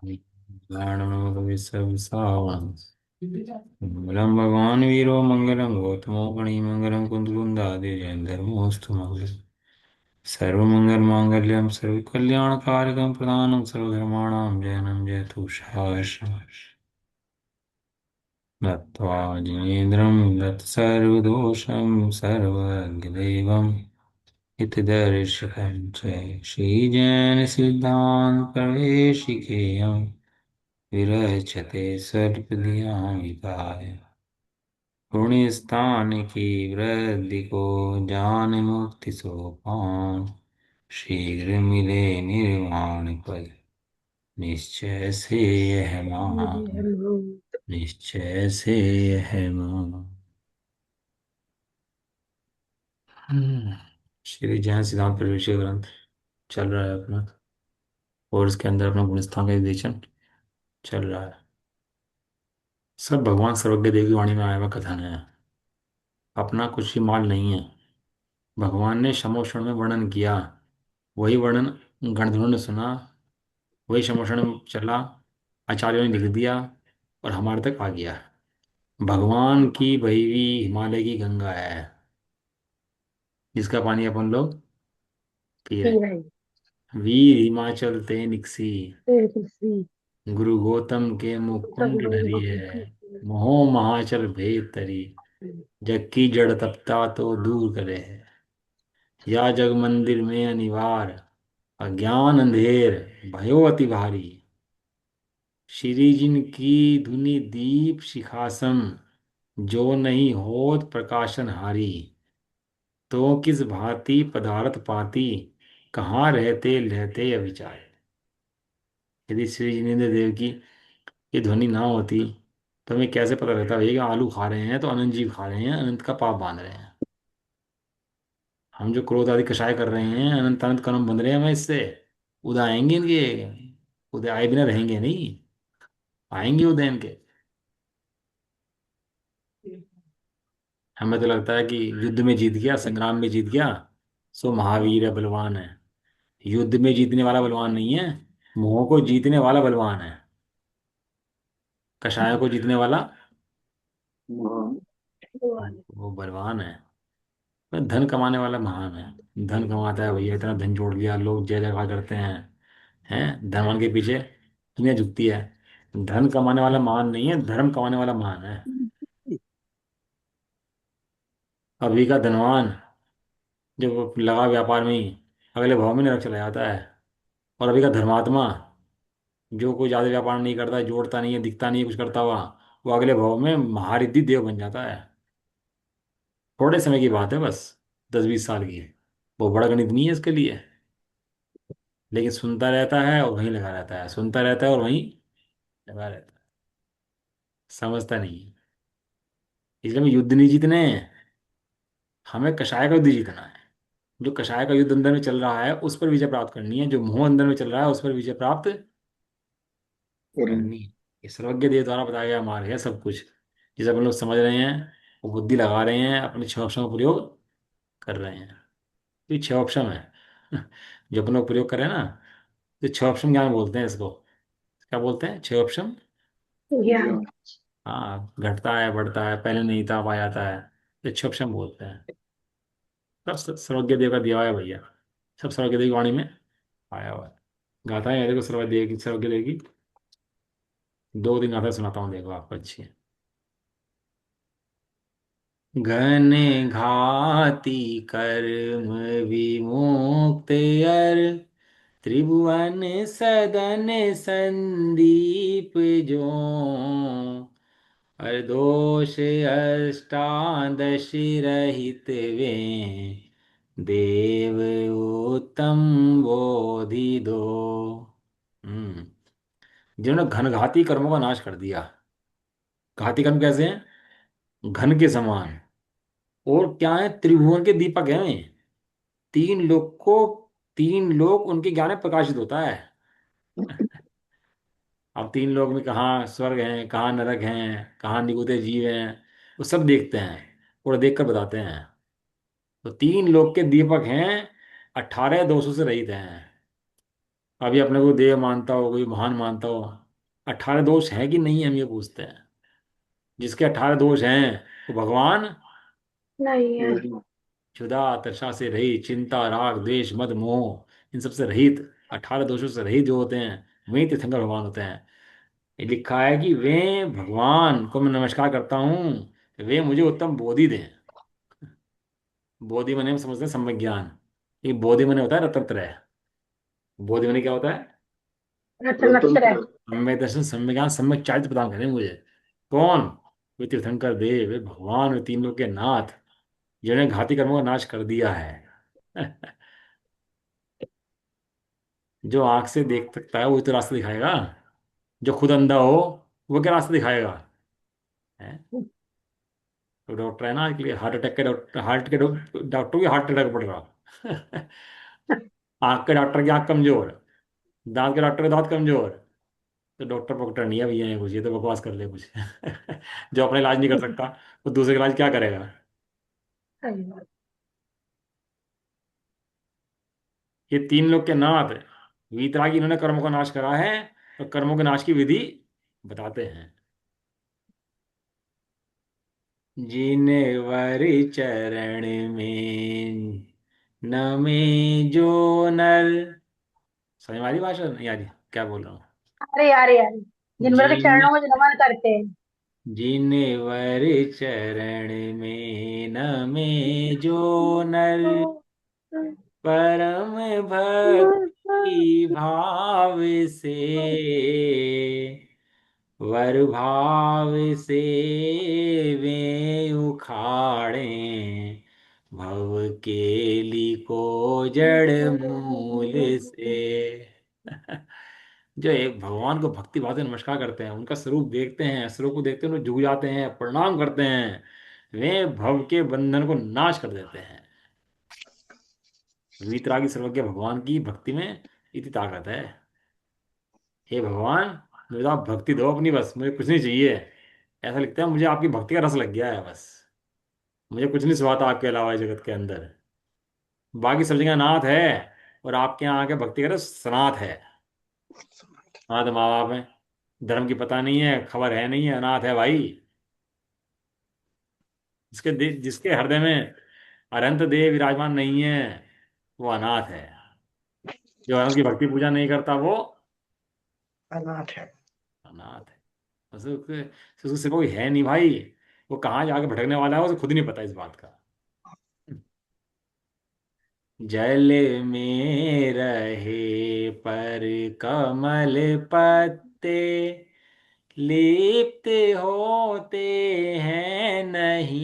मंगलम भगवान वीरो मंगलम गौतमो गणी मंगलम कुंदकुंदादि जैन धर्मोस्तु मंगलम सर्वमंगल मांगल्यम सर्वकल्याणकारकम प्रदानं सर्वधर्माणां जयनं जयतु शाश्वत नत्वा जिनेन्द्रं सर्वदोषं सर्वज्ञदेवं हितदर्शकं च श्रीजैनसिद्धान्तप्रवेशिकेयं विरचते सर्पदियामिताय पुण्यस्थान की वृद्धि को जान मुक्ति सोपान शीघ्र मिले निर्वाण पद निश्चय से यह मान निश्चय से यह मान। श्री जैन सिद्धांत प्रवेश ग्रंथ चल रहा है अपना, और इसके अंदर अपना गुणस्थान का विवेचन चल रहा है। सब भगवान सर्वज्ञ देव की वाणी में आया हुआ कथन है। अपना कुछ ही माल नहीं है। भगवान ने समोषण में वर्णन किया, वही वर्णन गणधरों ने सुना, वही समोषण में चला, आचार्यों ने लिख दिया और हमारे तक आ गया। भगवान की बही हुई हिमालय की गंगा है, जिसका पानी अपन लोग पी रहे नहीं। हैं। वीर हिमाचल ते निकसी, किसी गुरु गौतम के सब मुकुंड लोग ढरी वहाँ है। पे मोह महाचल भेद तरी, जग की जड़ तपता तो दूर करे है। या जग मंदिर में अनिवार, अज्ञान अंधेर भयो अति भारी। श्री जिन की धुनि दीप शिखासम, जो नहीं होत प्रकाशन हारी। तो किस भांति पदार्थ पाती, कहाँ रहते रहते अविचार। यदि श्री जिनेन्द्र देव की ये ध्वनि ना होती तो हमें कैसे पता रहता भैया कि आलू खा रहे हैं तो अनंत जीव खा रहे हैं, अनंत का पाप बांध रहे हैं। हम जो क्रोध आदि कषाय कर रहे हैं, अनंत अनंत कर्म बंध रहे हैं हमें इससे। उदय आएंगे इनके, उदय आए बिना रहेंगे नहीं, आएंगे उदय इनके। हमें तो लगता है कि युद्ध में जीत गया, संग्राम में जीत गया, सो महावीर है, बलवान है। युद्ध में जीतने वाला बलवान नहीं है, मोह को जीतने वाला बलवान है। कषाय को जीतने वाला वो बलवान है। धन कमाने वाला महान है, धन कमाता है भैया, इतना धन जोड़ लिया, लोग जय जयकार करते हैं। हैं धनवान के पीछे दुनिया झुकती है। धन कमाने वाला महान नहीं है, धर्म कमाने वाला महान है। अभी का धनवान जब लगा व्यापार में ही, अगले भाव में नरक चला जाता है। और अभी का धर्मात्मा जो कोई ज्यादा व्यापार नहीं करता, जोड़ता नहीं है, दिखता नहीं है कुछ करता हुआ, वो अगले भाव में महारिद्धि देव बन जाता है। थोड़े समय की बात है बस, 10-20 साल की। वो बड़ा गणित नहीं है इसके लिए। लेकिन सुनता रहता है और वहीं लगा रहता है, सुनता रहता है और वहीं लगा रहता है, समझता नहीं है। इसलिए हमें युद्ध नहीं जीतने हैं, हमें कषाय का युद्ध जीतना है। जो कषाय का युद्ध अंदर में चल रहा है उस पर विजय प्राप्त करनी है, जो मोह अंदर में चल रहा है उस पर विजय प्राप्त करनी है। ये सर्वज्ञ देव द्वारा बताया गया मार्ग है सब कुछ। जिसे अपन लोग समझ रहे हैं, वो बुद्धि लगा रहे हैं, अपने छह ऑप्शन का प्रयोग कर रहे हैं। तो ये छह ऑप्शन है जो अपन लोग प्रयोग कर रहे हैं ना, तो छह ऑप्शन ज्ञान बोलते हैं इसको। क्या बोलते हैं? छह ऑप्शन। ज्ञान। हाँ, घटता है बढ़ता है, पहले नहीं था अब आ जाता है, ये छह ऑप्शन बोलते हैं। सब सर्वज्ञ देव का दिया हुआ है भैया, सब सर्वज्ञ देव की वाणी में आया हुआ है। गाथा है देखो सर्वज्ञ देव की, सर्वज्ञ देव की 2 दिन गाथा सुनाता हूँ, देखो आपको अच्छी है। घन घाति कर्म विमुक्त अर, त्रिभुवन सदन संदीप जो। अर दोष अष्टादश रहित वे, देव उत्तम बोधि दो। हम्म जिन्होंने घनघाती कर्मों का नाश कर दिया। घाती कर्म कैसे हैं? घन के समान। और क्या है? त्रिभुवन के दीपक हैं वे। तीन लोक को, तीन लोक उनके ज्ञान में प्रकाशित होता है। अब तीन लोक में कहाँ स्वर्ग हैं, कहाँ नरक हैं, कहाँ निकुत जीव हैं, वो सब देखते हैं और देखकर बताते हैं। तो तीन लोक के दीपक हैं, 18 दोषों से रहित हैं। अभी अपने को देव मानता हो, कोई महान मानता हो, 18 दोष है कि नहीं, हम ये पूछते हैं। जिसके 18 दोष हैं वो भगवान नहीं है। क्षुधा तृष्णा से रहित, चिंता राग द्वेष मद मोह इन सब से रहित, 18 दोषों से रहित जो होते हैं, वही तीर्थंकर भगवान होते हैं। ये लिखा है कि वे भगवान को मैं नमस्कार करता हूँ, वे मुझे उत्तम बोधि दें। बोधि मने हम समझते हैं सम्यक ज्ञान। ये बोधि मने होता है रत्नत्रय। बोधि मने क्या होता है? रत्न अक्षर है। सम्यक दर्शन, सम्यक ज्ञान, सम्यक चारित्र प्रदान करें मुझे। कौन? वे तीर्थंकर देव, वे भगवान, वे तीन लोग के नाथ, जिन्होंने घाती कर्मों का नाश कर दिया है। जो आंख से देख सकता है वही तो रास्ता दिखाएगा। जो खुद अंधा हो वो क्या रास्ता दिखाएगा? है? तो डॉक्टर है ना, आजकल हार्ट अटैक के डॉक्टर, डॉक्टर भी हार्ट अटैक पड़ रहा। आंख के डॉक्टर की आंख कमजोर, दांत के डॉक्टर के दांत कमजोर, तो डॉक्टर पॉक्टर नहीं है भैया, ये कुछ, ये तो बकवास कर ले कुछ। जो अपना इलाज नहीं कर सकता वो दूसरे का इलाज क्या करेगा? सही बात। ये तीन लोग के नाथ वीतरागी, इन्होंने कर्मों का नाश करा है और कर्मों के नाश की विधि बताते हैं। जिन वर चरण में नमे जो नर, समझ में आ रही भाषा नहीं आ रही? क्या बोल रहा हूँ? अरे यार यार, जिनवर के जिन चरणों में नमन करते हैं। जिन वर चरण में नमे जो नर, परम भक्ति भाव से, वर भाव से वे उखाड़े भव केली को जड़ मूल से। जो एक भगवान को भक्ति भाव से नमस्कार करते हैं, उनका स्वरूप देखते हैं, स्वरूप को देखते हैं उन्हें झुक जाते हैं, प्रणाम करते हैं, वे भव के बंधन को नाश कर देते हैं। वीतरागी सर्वज्ञ भगवान की भक्ति में इतनी ताकत है। हे भगवान, मुझे तो आप भक्ति दो अपनी, बस मुझे कुछ नहीं चाहिए। ऐसा लगता है मुझे आपकी भक्ति का रस लग गया है बस। मुझे कुछ नहीं सुहाता आपके अलावा इस जगत के अंदर। बाकी सब जगह अनाथ है, और आपके यहाँ आके भक्ति का रस सनाथ है। अनाथ माँ बाप है, धर्म की पता नहीं है, खबर है नहीं है, अनाथ है भाई। जिसके हृदय में अनंत देव विराजमान नहीं है, वो अनाथ है। जो अनंत की भक्ति पूजा नहीं करता वो अनाथ है। अनाथ है। उसके सिर्फ कोई है नहीं भाई। वो कहाँ जाके भटकने वाला है उसे खुद ही नहीं पता इस बात का। जल में रहे पर कमल पत्ते, लिप्त होते हैं नहीं,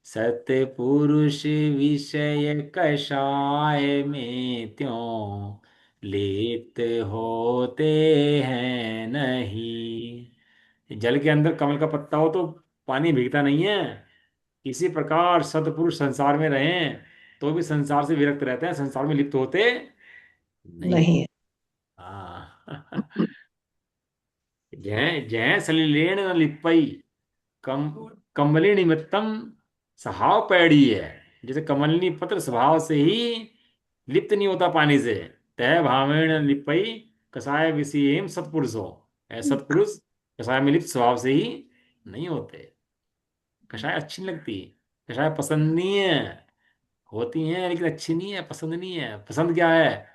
सतपुरुष विषय कषाय में त्यों लिप्त होते हैं नहीं। जल के अंदर कमल का पत्ता हो तो पानी भीगता नहीं है। इसी प्रकार सतपुरुष संसार में रहें तो भी संसार से विरक्त रहते हैं, संसार में लिप्त होते नहीं। नहीं है। हाँ। जय जय सलिलेण न लिप्पई, कम कमलिनी निमित्तम सहाव पैड़ी है। जैसे कमलिनी पत्र स्वभाव से ही लिप्त नहीं होता पानी से, तय भावेण लिप्पई कसाय विषयेम सत्पुरुषो, ऐ सत्पुरुष कसाय में लिप्त स्वभाव से ही नहीं होते। कषाय अच्छी नहीं लगती, कषाय पसंद नहीं है, होती हैं लेकिन अच्छी नहीं है, पसंद नहीं है। पसंद क्या है?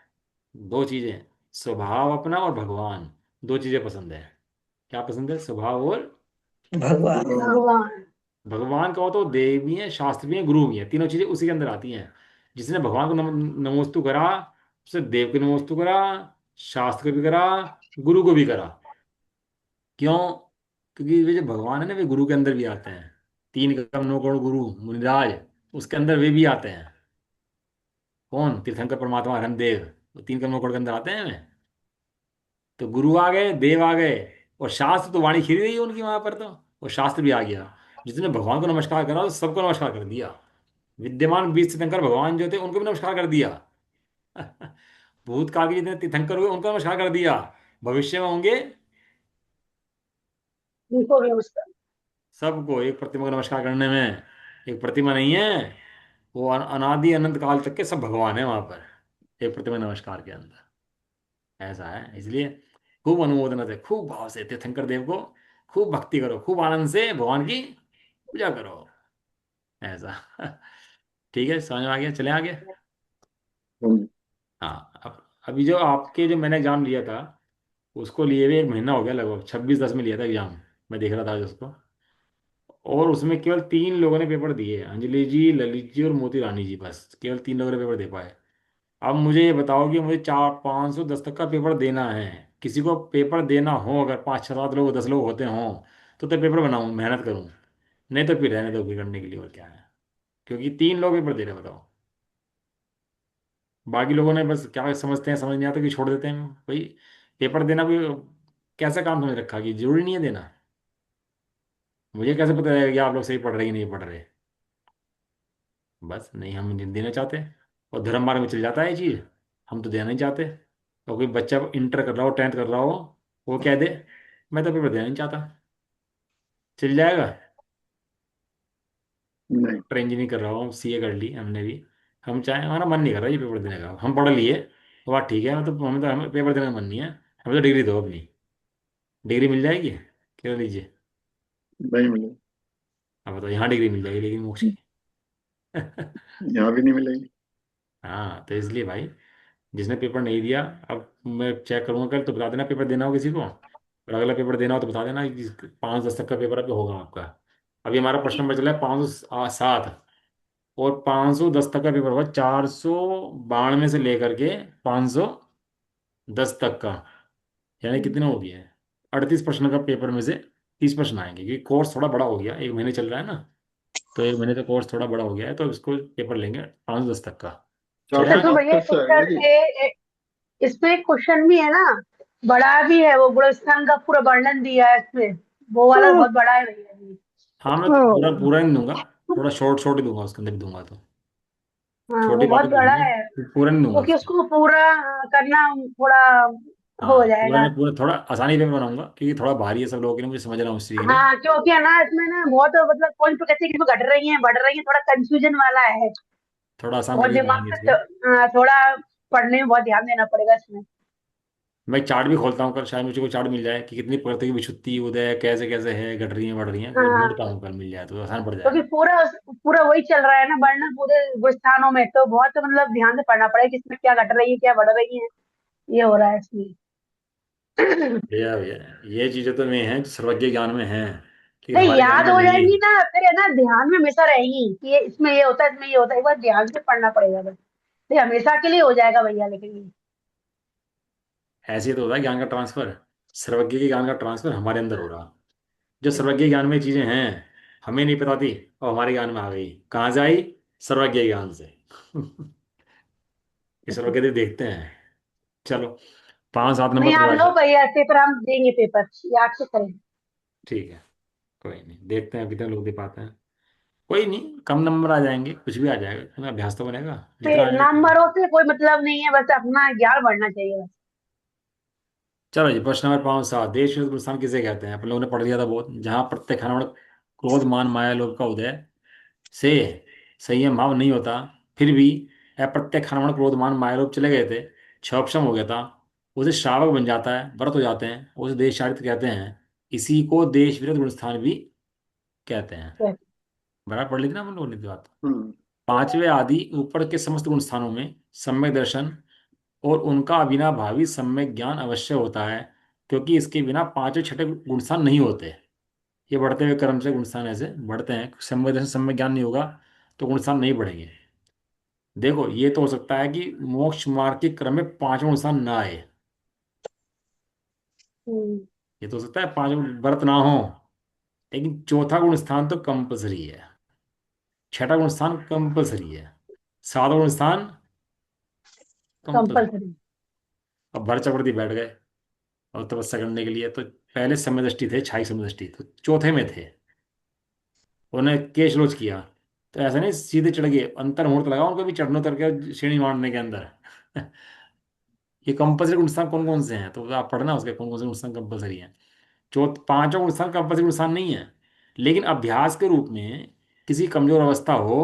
दो चीजें, स्वभाव अपना और भगवान, दो चीजें पसंद है। क्या पसंद है? स्वभाव और भगवान। भगवान। भगवान का हो तो देव भी है, शास्त्र भी है, गुरु भी है, तीनों चीजें उसी के अंदर आती हैं। जिसने भगवान को नमोस्तु करा, उसने देव को नमोस्तु करा, शास्त्र को भी करा, गुरु को भी करा। क्यों? क्योंकि वे जो भगवान है ना, वे गुरु के अंदर भी आते हैं। तीन करोड़ 9 करोड़ गुरु मुनिराज, उसके अंदर वे भी आते हैं। कौन? तीर्थंकर परमात्मा देव, वो 3 करोड़ के अंदर आते हैं वे। तो गुरु आ गए, देव आ गए, और शास्त्र तो वाणी खिली रही है उनकी वहां पर, तो वो शास्त्र भी आ गया। जिसने भगवान को नमस्कार करा तो सबको नमस्कार कर दिया। विद्यमान 20 तीर्थंकर भगवान जो थे उनको भी नमस्कार कर दिया। भूतकाल के जितने तीर्थंकर हुए उनको नमस्कार कर दिया। भविष्य में होंगे देखो गया उसका। सबको। एक प्रतिमा को नमस्कार करने में एक प्रतिमा नहीं है, वो अनादि अनंत काल तक के सब भगवान है वहां पर। एक प्रतिमा नमस्कार के अंदर। ऐसा है, इसलिए खूब अनुमोदन से, खूब भाव से तीर्थंकर देव को खूब भक्ति करो, खूब आनंद से भगवान की पूजा करो। ऐसा। ठीक है, समझ में आ गया, चले आगे। हम्म। हाँ, अब अभी जो आपके जो मैंने एग्जाम लिया था, उसको लिए हुए 1 महीना हो गया लगभग, 26/10 में लिया था एग्जाम। मैं देख रहा था आज उसको। और उसमें केवल 3 लोगों ने पेपर दिए, अंजलि जी, ललित जी और मोती रानी जी, बस केवल 3 लोगों ने पेपर दे पाए। अब मुझे ये बताओ कि मुझे 400-510 तक का पेपर देना है। किसी को पेपर देना हो, अगर 5 6 7 लोग 10 लोग होते हों, तो पेपर बनाऊं, मेहनत करूं। नहीं तो फिर रहने दो, फिर करने के लिए और क्या है। क्योंकि 3 लोग पेपर दे रहे हैं, बताओ। बाकी लोगों ने बस क्या समझते हैं, समझ नहीं आता कि छोड़ देते हैं भाई। पेपर देना कोई कैसा काम समझ रखा कि जरूरी नहीं है देना। मुझे कैसे पता रहेगा कि आप लोग सही पढ़ रहे कि नहीं पढ़ रहे। बस नहीं, हम नहीं देना चाहते। और धर्म मार्ग में चल जाता है ये चीज़। हम तो देना नहीं चाहते। और कोई बच्चा इंटर कर रहा हो, 10th कर रहा हो, वो कह दे मैं तो पेपर देना नहीं चाहता, चल जाएगा। नहीं। पर इंजीनियरिंग कर रहा हूँ, सीए कर ली हमने भी। हम चाहे, हमारा मन नहीं कर रहा ये पेपर देने का, हम पढ़ लिए। तो बात ठीक है, मतलब हमें पेपर देने का मन नहीं है। हमें तो डिग्री दो अपनी। डिग्री मिल जाएगी, क्या लीजिए। नहीं मिलेगी। अब बताओ, यहाँ डिग्री मिल जाएगी लेकिन मोक्ष की। यहाँ भी नहीं मिलेगी। हाँ, तो इसलिए भाई, जिसने पेपर नहीं दिया, अब मैं चेक करूंगा कल, तो बता देना पेपर देना हो किसी को, और अगला पेपर देना हो तो बता देना कि 510 तक का पेपर अभी होगा आपका। अभी हमारा प्रश्न नंबर चला है 507, और 510 तक का पेपर होगा, 492 से लेकर के 510 तक का। यानी कितने हो गए हैं, 38 प्रश्न का पेपर में से 30 प्रश्न आएंगे, क्योंकि कोर्स थोड़ा बड़ा हो गया, 1 महीने चल रहा है ना। तो 1 महीने का कोर्स थोड़ा बड़ा हो गया है, तो इसको पेपर लेंगे 510 तक का। चार चले सौ तो आगे। भैया बहत्तर से आएगा जी। इसमें एक क्वेश्चन भी है ना, बड़ा भी है, वो गुणस्थान का पूरा वर्णन दिया है इसमें। वो वाला बहुत बड़ा है भैया जी। हाँ, मैं तो पूरा पूरा नहीं दूंगा, थोड़ा शॉर्ट शॉर्ट ही दूंगा, उसके अंदर भी दूंगा तो हाँ, वो छोटी बहुत बातें बड़ा दूंगा, है, पूरा नहीं दूंगा क्योंकि उसको। उसको पूरा करना थोड़ा हो हाँ, पूरा जाएगा। नहीं, पूरा थोड़ा आसानी पे बनाऊंगा, क्योंकि थोड़ा भारी है सब लोगों के लिए, मुझे समझ रहा हूँ उस चीज़ के लिए। हाँ, क्योंकि है ना इसमें ना बहुत मतलब कोई तो कहते हैं कि इसमें घट रही है बढ़ रही है, थोड़ा कंफ्यूजन वाला है। थोड़ा आसान बहुत करके दिमाग बनाएंगे से इसलिए। थोड़ा पढ़ने में बहुत ध्यान देना पड़ेगा इसमें। मैं चार्ट भी खोलता हूँ कल, शायद मुझे को चार्ट मिल जाए कि कितनी प्रकृति की विशुद्धि उदय कैसे कैसे है, घट रही है बढ़ रही है, वो ढूंढता हाँ, हूँ, कल मिल जाए तो आसान पड़ क्योंकि जाएगा। पूरा पूरा वही चल रहा है ना, वर्णन पूरे गुणस्थानों में, तो बहुत मतलब ध्यान से पढ़ना पड़ेगा कि इसमें क्या घट रही है क्या बढ़ रही है, ये हो रहा है इसमें। भैया भैया, ये चीज़ें तो मैं हैं जो सर्वज्ञ ज्ञान में हैं, लेकिन नहीं, हमारे ज्ञान याद में हो नहीं है। जाएंगी ना फिर, है ना, ध्यान में हमेशा रहेगी कि ये इसमें ये होता है, इसमें ये होता है, एक बार ध्यान से पढ़ना पड़ेगा बस। ये हमेशा के लिए हो जाएगा भैया, लेकिन ये ऐसे ही तो होता है ज्ञान का ट्रांसफर। सर्वज्ञ के ज्ञान का ट्रांसफर हमारे अंदर हो रहा। जो सर्वज्ञ ज्ञान में चीजें हैं, हमें नहीं पता थी, और हमारे ज्ञान में आ गई, कहाँ से आई, सर्वज्ञ ज्ञान से। ये सर्वज्ञ देव देखते हैं। चलो, 5 7 नंबर नहीं, तो आप बड़ा लो भैया पेपर, हम देंगे पेपर, याद से करें। ठीक है। कोई नहीं, देखते हैं कितने लोग दे पाते हैं। कोई नहीं, कम नंबर आ जाएंगे, कुछ भी आ जाएगा, इसमें अभ्यास तो बनेगा, जितना आएगा कोई नहीं। नंबरों से कोई मतलब नहीं है, बस अपना ज्ञान बढ़ना चाहिए बस। चलो जी, प्रश्न नंबर 5 7, देश में हिंदुस्तान किसे कहते हैं, अपन लोगों ने पढ़ लिया था बहुत। जहाँ प्रत्येक खाना क्रोध मान माया लोभ का उदय से संयम भाव नहीं होता, फिर भी अप्रत्यक्ष खाना क्रोध मान माया लोभ चले गए थे, क्षोभक्षम हो गया था, उसे श्रावक बन जाता है, व्रत हो जाते हैं, उसे देश चारित्र कहते हैं। इसी को देश विरोध गुणस्थान भी कहते हैं। बराबर पढ़ ली थी ना अपन लोगों ने, बात। हम्म। पांचवे आदि ऊपर के समस्त गुण स्थानों में सम्यक दर्शन और उनका अविनाभावी सम्यक ज्ञान अवश्य होता है, क्योंकि इसके बिना पांचवें छठे गुण स्थान नहीं होते। ये बढ़ते हुए क्रम से गुण स्थान ऐसे बढ़ते हैं, सम्यक दर्शन सम्यक ज्ञान नहीं होगा तो गुण स्थान नहीं बढ़ेंगे। देखो, ये तो हो सकता है कि मोक्ष मार्ग के क्रम में 5वां गुण स्थान ना आए। हम्म, ये तो हो सकता है 5वां व्रत ना हो, लेकिन चौथा गुण स्थान तो कंपलसरी है, छठा गुण स्थान कंपलसरी है, 7वां गुण स्थान कंपलसरी। कंपल्सरी। अब भर चक्रवर्ती बैठ गए और तपस्या करने के लिए, तो पहले समय दृष्टि थे, छाई समय दृष्टि, तो चौथे में थे, उन्हें केश रोच किया। तो ऐसा नहीं सीधे चढ़ गए, अंतर मुहूर्त लगा उनको भी चढ़ने उतर के श्रेणी मारने के अंदर। ये कंपलसरी गुण स्थान कौन कौन से हैं, तो आप पढ़ना उसके कौन कौन से गुण स्थान कंपलसरी हैं। पांचों गुण स्थान कंपलसरी गुण स्थान नहीं है, लेकिन अभ्यास के रूप में किसी कमजोर अवस्था हो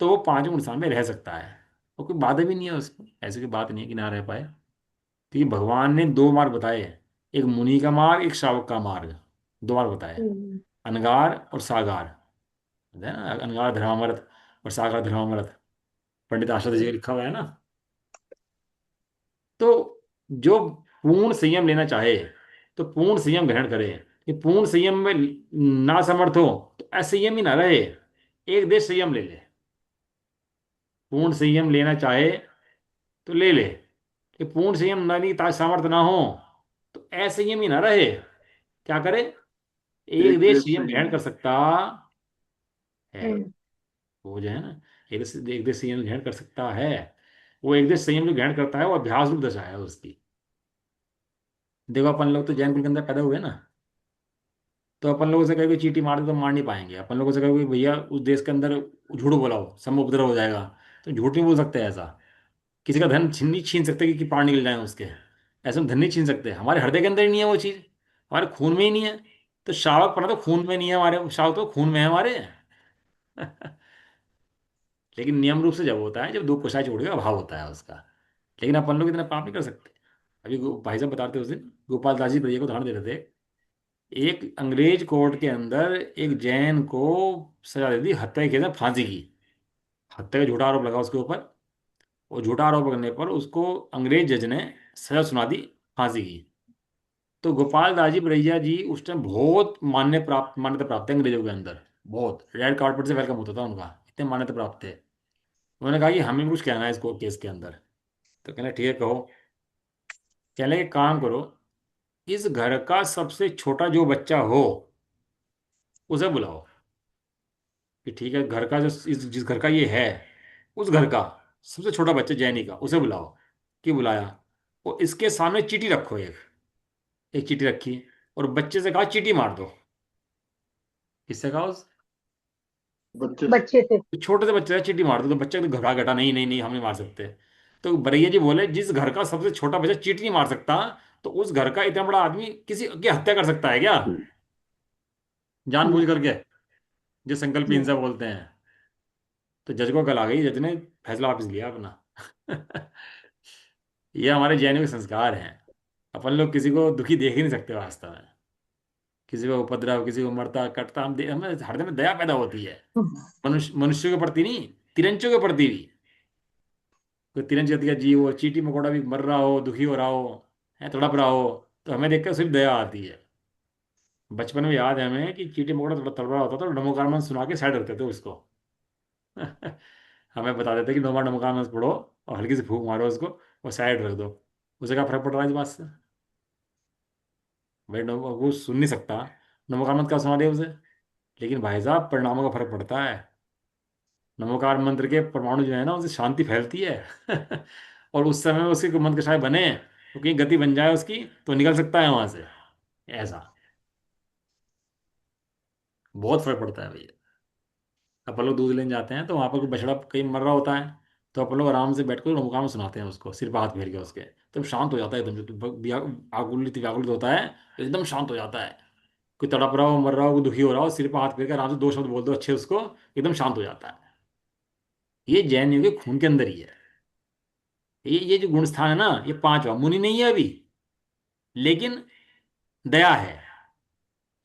तो वो 5 गुण स्थान में रह सकता है, और कोई बाधा भी नहीं है उसको, ऐसी कोई बात नहीं है कि ना रह पाए। क्योंकि भगवान ने दो मार्ग बताए हैं, एक मुनि का मार्ग, एक श्रावक का मार्ग, दो मार्ग बताए हैं। हम्म, अनगार और सागार, है ना, अनगार धर्मामर्थ और सागार धर्मामर्थ, पंडित आशा जी का लिखा हुआ है ना। तो जो पूर्ण संयम लेना चाहे तो पूर्ण संयम ग्रहण करे, कि पूर्ण संयम में ना समर्थ हो तो असंयम ही ना रहे, एक देश संयम ले ले। पूर्ण संयम लेना चाहे तो ले ले, कि पूर्ण संयम न नहीं सामर्थ्य ना हो तो असंयम ही ना रहे, क्या करे, एक एक देश देश संयम ग्रहण संयम। कर सकता है। हम्म, वो जो है ना, एक देश संयम ग्रहण कर सकता है। वो एक देश संयम जो ग्रहण करता है वो अभ्यास रूप दशा है उसकी। देखो अपन लोग तो जैन कुल के अंदर पैदा हुए ना, तो अपन लोगों से कहीं कोई चींटी मार दे तो मार नहीं पाएंगे। अपन लोगों से कहीं भैया उस देश के अंदर झूठ बोलाओ सब उपद्रव हो जाएगा, तो झूठ नहीं बोल सकते ऐसा। किसी का धन छीन नहीं छीन सकते कि प्राण निकल जाए उसके, ऐसे हम धन नहीं छीन सकते। हमारे हृदय के अंदर ही नहीं है वो चीज़, हमारे खून में ही नहीं है। तो शावक पना तो खून में नहीं है हमारे, शावक तो खून में है हमारे। लेकिन नियम रूप से जब होता है, जब दो कुशाई छोड़ के अभाव होता है उसका। लेकिन अपन लोग इतना पाप नहीं कर सकते। अभी भाई साहब बता रहे थे उस दिन, गोपाल दास जी भैया को उदाहरण दे रहे थे। एक अंग्रेज कोर्ट के अंदर एक जैन को सजा दे दी हत्या के केस में, फांसी की। हत्या का झूठा आरोप लगा उसके ऊपर, और झूठा आरोप लगने पर उसको अंग्रेज जज ने सजा सुना दी, फांसी की। तो गोपाल दास जी भैया जी उस टाइम बहुत मान्यता प्राप्त थे अंग्रेजों के अंदर। बहुत रेड कार्पेट से वेलकम होता था उनका, इतने मान्यता प्राप्त थे। उन्होंने कहा कि हमें भी कुछ कहना है इसको केस के अंदर। तो कहना ठीक है कहो। कहने के काम करो, इस घर का सबसे छोटा जो बच्चा हो उसे बुलाओ। कि ठीक है, घर का जो जिस घर का ये है, उस घर का सबसे छोटा बच्चा जैनी का, उसे बुलाओ। कि बुलाया, वो इसके सामने चीटी रखो, एक एक चीटी रखी, और बच्चे से कहा चीटी मार दो। किससे कहा, उस बच्चे से। बच्चे से। छोटे से बच्चे से चीटी मार दो। तो बच्चा तो घबरा घटा, नहीं नहीं नहीं हम नहीं मार सकते। तो भरैया जी बोले जिस घर का सबसे छोटा बच्चा चीटी नहीं मार सकता, तो उस घर का इतना बड़ा आदमी किसी की हत्या कर सकता है क्या, जानबूझ नहीं। करके, जो संकल्प नहीं। हिंसा बोलते हैं। तो जज को कल आ गई, जज ने फैसला वापस लिया अपना। ये हमारे जैनिक संस्कार हैं। अपन लोग किसी को दुखी देख ही नहीं सकते वास्तव में। किसी को उपद्रव, किसी को मरता कटता हमें हृदय में दया पैदा होती है। मनुष्य के प्रति नहीं, तिरंचों के प्रति भी। कोई तिरंज जाति का जीव हो, चींटी मकोड़ा भी मर रहा हो, दुखी हो रहा हो, है तड़प रहा हो, तो हमें देखकर सिर्फ दया आती है। बचपन में याद है हमें कि चींटी मकोड़ा तड़प रहा होता था तो नमोकारमन सुना के साइड रखते थे उसको। हमें बता देते कि नोमा नमोकारमन पढ़ो और हल्की सी फूंक मारो उसको और साइड रख दो। उसे क्या फर्क पड़ रहा है इस बात से। भाई वो सुन नहीं सकता, नमोकारमन क्या सुना दे उसे। लेकिन भाई साहब परिणामों का फर्क पड़ता है। नमोकार मंत्र के परमाणु जो है ना, उससे शांति फैलती है। और उस समय में उसके मंत्र शायद बने तो कहीं गति बन जाए उसकी, तो निकल सकता है वहां से। ऐसा बहुत फर्क पड़ता है भैया। अपन लोग दूध लेने जाते हैं तो वहां पर कोई बछड़ा कहीं मर रहा होता है, तो अपन लोग आराम से बैठ कर नमोकार में सुनाते हैं उसको, सिर पर हाथ फेर के उसके, तो शांत हो जाता है एकदम। जो आकुलित व्याकुलित होता है एकदम शांत हो जाता है। कोई तड़प रहा हो, मर रहा हो, कोई दुखी हो रहा हो, सिर पर हाथ फेर कर आराम से दो शब्द बोल दो अच्छे उसको, एकदम शांत हो जाता है। ये जैन के खून के अंदर ही है। ये जो गुण स्थान है ना, ये पांचवा, मुनि नहीं है अभी, लेकिन दया है,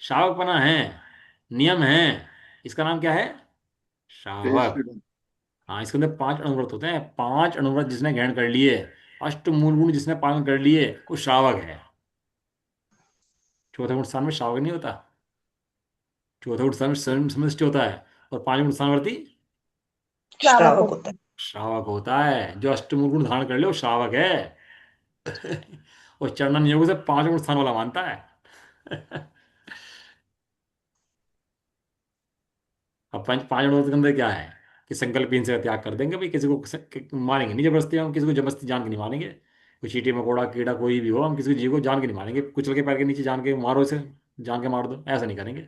श्रावकपना है, नियम है। इसका नाम क्या है, देश श्रावक। से। हाँ, इसके अंदर पांच अनुव्रत होते हैं, पांच अनुव्रत जिसने ग्रहण कर लिए, अष्ट मूल गुण जिसने पालन कर लिए, वो श्रावक है। चौथे गुण स्थान में श्रावक नहीं होता। चौथे गुण स्थान में समष्टि होता है, और पांच गुण स्थानवर्ती श्रावक श्रावक होता होता है। श्रावक होता है। जो अष्टमूल गुण धारण कर ले वो श्रावक है। और चरणन योग से पांच गुण स्थान वाला मानता है। अब पंच पांच गुणों के अंदर क्या है, कि संकल्प से त्याग कर देंगे भाई, किसी को मारेंगे नहीं जबरदस्ती, हम किसी को जबरदस्ती जान के नहीं मारेंगे। कोई चींटी मकोड़ा कीड़ा कोई भी हो, हम किसी जीव को जान के नहीं मारेंगे, कुचल के पैर के नीचे जान के मारो इसे, जान के मार दो, ऐसा नहीं करेंगे।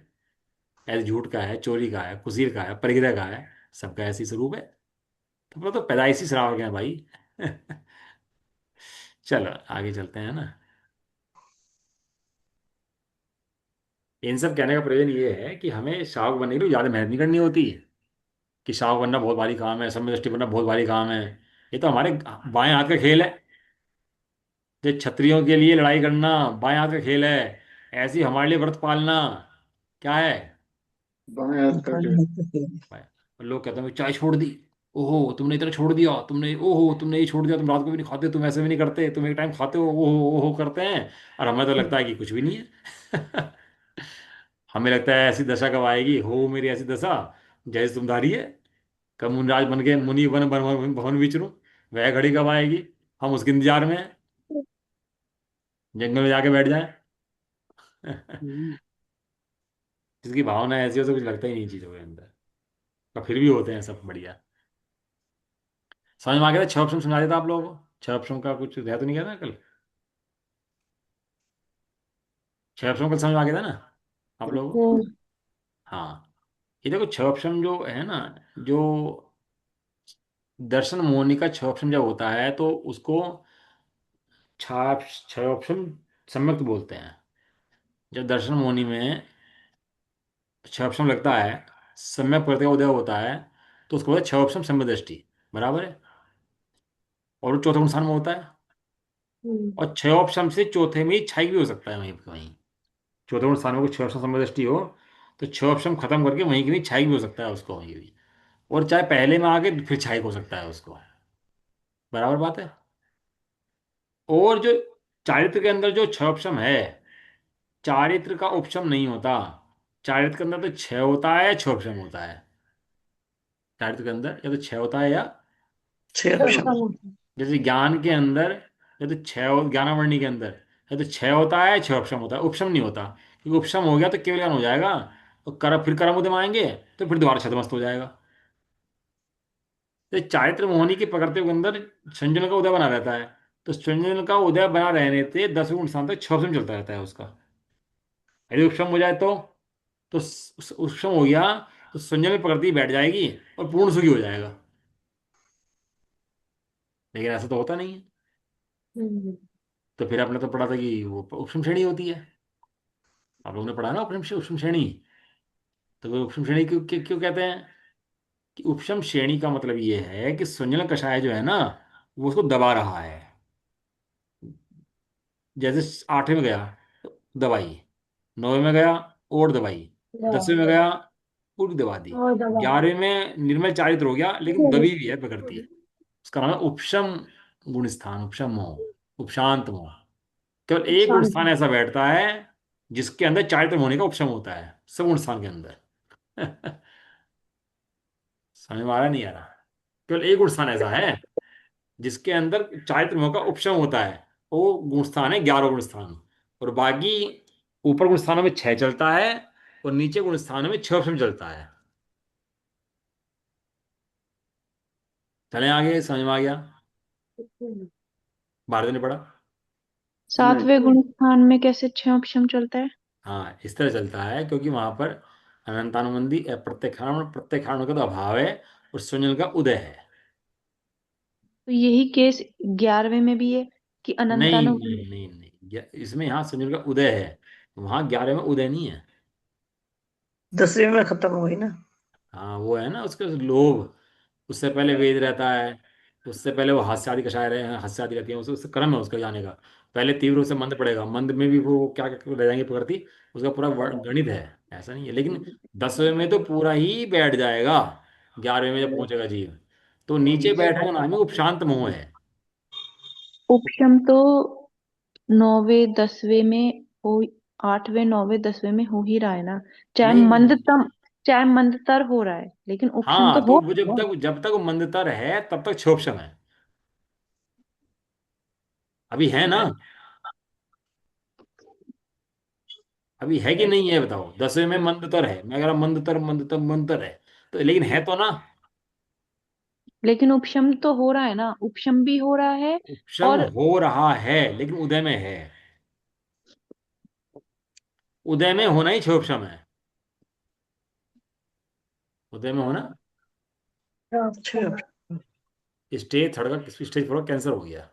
ऐसे झूठ का है, चोरी का है, कुसीर का है, परिग्रह का है, सबका ऐसी स्वरूप है। तो अपना तो पैदाइशी श्रावक है भाई। चलो आगे चलते हैं ना। इन सब कहने का प्रयोजन ये है कि हमें श्रावक बनने के लिए ज़्यादा मेहनत नहीं करनी होती। कि शावक बनना बहुत भारी काम है, समय दृष्टि बनना बहुत भारी काम है, ये तो हमारे बाएं हाथ का खेल है। जो क्षत्रियों के लिए लड़ाई करना बाएं हाथ का खेल है, ऐसी हमारे लिए व्रत पालना क्या है? बाएं हाथ का बाएं खेल। हाथ का खेल। भाई, लोग कहते हैं चाय छोड़ दी, ओहो तुमने इतना छोड़ दिया, तुमने ओहो तुमने ये छोड़ दिया, तुम रात को भी नहीं खाते, तुम ऐसे भी नहीं करते, तुम एक टाइम खाते हो, ओहो ओहो करते हैं। और हमें तो लगता है कि कुछ भी नहीं है। हमें लगता है ऐसी दशा कब आएगी, हो मेरी ऐसी दशा जैसे तुम्हारी है, कब मुनिराज बन के मुनि बन भवन भवन विचरूं, वह घड़ी कब आएगी, हम उसके इंतजार में हैं, जंगल में जाके बैठ जाएं। हम्म। जिसकी भावना ऐसी हो तो कुछ लगता ही नहीं चीजों के अंदर, पर फिर भी होते हैं सब बढ़िया। समझ में आ गया था? छह ऑप्शन सुना देता आप लोगों को, छह ऑप्शन का कुछ रह तो नहीं गया था कल? छह ऑप्शन कल समझ में आ गया था ना आप लोगों को? हम्म। हाँ। ये देखो छह ऑप्शन जो है ना, जो दर्शन मोहिनी का छह ऑप्शन जब होता है तो उसको छह छह ऑप्शन सम्यक्त बोलते हैं। जब दर्शन मोहिनी में छह ऑप्शन लगता है, सम्यक प्रत्यय उदय होता है, तो उसको बोलते हैं छह ऑप्शन सम्यक दृष्टि, बराबर है। और वो चौथे गुण स्थान में होता है। हम्म। और छह ऑप्शन से चौथे में ही छाई भी हो सकता है, वहीं वहीं चौथे गुण स्थान में कोई छह ऑप्शन सम्यक दृष्टि हो, तो छह ऑप्शन खत्म करके वहीं की वहीं छाई भी हो सकता है उसको वहीं भी। और चाहे पहले में आके फिर छाई हो सकता है उसको, बराबर बात है। और जो चारित्र के अंदर जो छह ऑप्शन है, चारित्र का उपशम नहीं होता। चारित्र के अंदर तो छह होता है या छह ऑप्शन होता है। चारित्र के अंदर या तो छह होता है या, छह छह ऑप्शन। कम होता है। जैसे ज्ञान के अंदर या तो ज्ञानावरणी के अंदर या तो छह होता है या छह उपशम होता है, उपशम नहीं होता। क्योंकि उपशम हो गया तो केवल ज्ञान हो जाएगा, और कर फिर कर्म उदय में आएंगे तो फिर दोबारा छदमस्त हो जाएगा। तो चारित्र मोहनी के पकड़ते हुए अंदर संयोजन का उदय बना रहता है। तो संयोजन का उदय बना रहने से 10 गुण स्थान तक छह ऑप्शन चलता रहता है उसका। यदि उपशम हो जाए तो उपशम हो गया तो संजय में पकड़ती ही बैठ जाएगी और पूर्ण सुखी हो जाएगा। लेकिन ऐसा तो होता नहीं है। हम्म। तो फिर आपने तो पढ़ा था कि वो उपशम श्रेणी होती है, आप लोगों ने पढ़ा ना उपशम उपशम श्रेणी। तो वो उपशम श्रेणी क्यों क्यों क्यों कहते हैं? कि उपशम श्रेणी का मतलब ये है कि संजलन कषाय जो है ना, वो उसको दबा रहा है। जैसे आठवें में गया तो दवाई, नौवें में गया और दवाई, दसवें में गया पूरी दबा दी, और दबा। 11वें में निर्मल चारित्र हो गया लेकिन दबी हुई है प्रकृति। उसका नाम है उपशम गुण स्थान, उपशम मोह, उपशांत मोह। केवल एक गुण शांत। स्थान ऐसा बैठता है जिसके अंदर चारित्र होने का उपशम होता है सब गुण स्थान के अंदर। समझ में आ रहा नहीं आ रहा? केवल एक गुण स्थान ऐसा है जिसके अंदर चारित्र मोह का उपशम होता है, वो गुण स्थान है 11 गुण स्थान। और बाकी ऊपर गुण स्थानों में छह चलता है और नीचे गुण स्थानों में छह उपशम चलता है। चले आगे, समझ में आ गया? हम्म। भारत ने पढ़ा। नहीं। सातवें गुण स्थान में कैसे छह ऑप्शन चलता है? हाँ इस तरह चलता है क्योंकि वहां पर अनंतानुबंधी प्रत्यक्षाण का तो अभाव है और स्वजन का उदय है। तो यही केस 11वें में भी है कि नहीं अनंतानु। नहीं नहीं नहीं, इसमें यहाँ स्वजन का उदय है, वहां 11 में उदय नहीं है। 10वें में खत्म हुई ना। हाँ वो है ना उसका लोभ, उससे पहले वेद रहता है, उससे पहले वो हास्य आदि कषाय रहे हैं, हास्य आदि रहती है, उससे क्रम है उसका जाने का। पहले तीव्र से मंद पड़ेगा, मंद में भी वो क्या क्या रह जाएंगे प्रकृति, उसका पूरा गणित है। ऐसा नहीं है, लेकिन 10वें में तो पूरा ही बैठ जाएगा, 11वें में जब पहुंचेगा जीव तो नीचे बैठने का नाम ही उपशांत मोह है। उपशम तो 9वें 10वें में हो, 8वें 9वें 10वें में हो ही रहा है ना। चाहे नहीं नहीं नहीं। मंदतम, चाहे मंदतर हो रहा है, लेकिन उपशम तो हाँ तो हो वो रहा है। जब तक वो मंदतर है तब तक क्षोभशम है। अभी है ना? अभी है कि नहीं है बताओ? 10वें में मंदतर है, मैं कह रहा मंदतर मंदतर मंदतर है, तो लेकिन है तो ना। लेकिन उपशम तो हो रहा है ना, उपशम भी हो रहा है। उपशम और हो रहा है लेकिन उदय में है, उदय में होना ही क्षोभशम है, उदय में होना। छह। स्टेज थर्ड का स्टेज 4 का कैंसर हो गया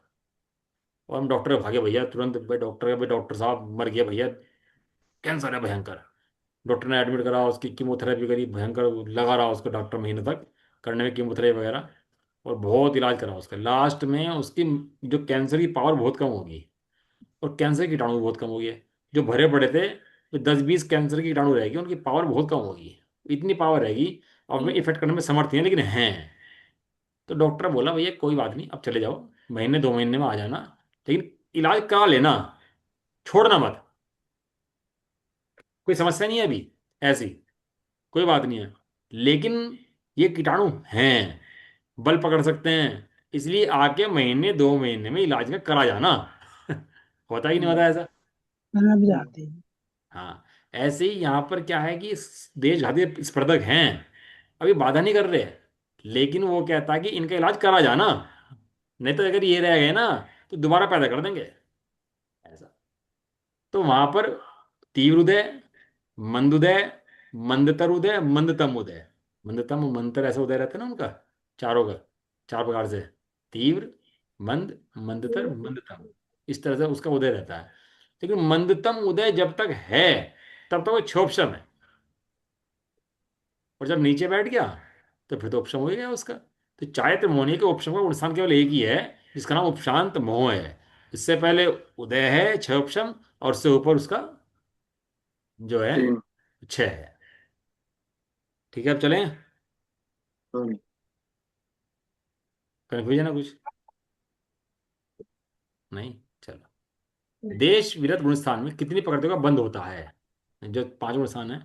और हम डॉक्टर के भागे भैया तुरंत, भाई डॉक्टर, भाई डॉक्टर साहब मर गया भैया, कैंसर है भयंकर। डॉक्टर ने एडमिट करा, उसकी कीमोथेरेपी करी, भयंकर लगा रहा उसको डॉक्टर महीने तक करने में कीमोथेरेपी वगैरह। और बहुत इलाज करा उसका, लास्ट में उसकी जो कैंसर की पावर बहुत कम होगी, और कैंसर के कीटाणु भी बहुत कम हो गए। जो भरे पड़े थे, तो 10-20 कैंसर के कीटाणु रहेगी, उनकी पावर बहुत कम होगी। इतनी पावर रहेगी, और वे इफेक्ट करने में समर्थ हैं, लेकिन हैं। तो डॉक्टर बोला भैया कोई बात नहीं, अब चले जाओ, महीने 2 महीने में आ जाना, लेकिन इलाज करा लेना, छोड़ना मत। कोई समस्या नहीं है अभी ऐसी, कोई बात नहीं है, लेकिन ये कीटाणु हैं, बल पकड़ सकते हैं, इसलिए आके महीने 2 महीने में इलाज का करा जाना। होता ही नहीं हम्म, होता ऐसा। खाना भी हम्म, जाते हैं। हाँ, ऐसे ही यहाँ पर क्या है कि देश खातिर स्पर्धक हैं, अभी बाधा नहीं कर रहे, लेकिन वो कहता है कि इनका इलाज करा जाना, नहीं तो अगर ये रह गए ना तो दोबारा पैदा कर देंगे, ऐसा। तो वहां पर तीव्र उदय, मंदोदय, मंदतर उदय, मंदतम उदय, मंदतम मंतर ऐसा उदय रहता है ना उनका, चारों का, 4 प्रकार से, तीव्र, मंद, मंदतर, मंदतम, इस तरह से उसका उदय रहता है। लेकिन मंदतम उदय जब तक है तब तक वो क्षोभशम है, और जब नीचे बैठ गया तो फिर तो उपशम हो ही गया उसका। तो चाहे त्रिमोहनी के उपशम का गुणस्थान केवल एक ही है, जिसका नाम उपशांत मोह है। इससे पहले उदय है छह उपशम, और उससे ऊपर उसका जो है तीन। 6 है। ठीक है, अब चलें। हम्म, कन्फ्यूजन है कुछ? नहीं, चलो। देश विरत गुणस्थान में कितनी प्रकृतियों का बंध होता है? जो 5 गुणस्थान है,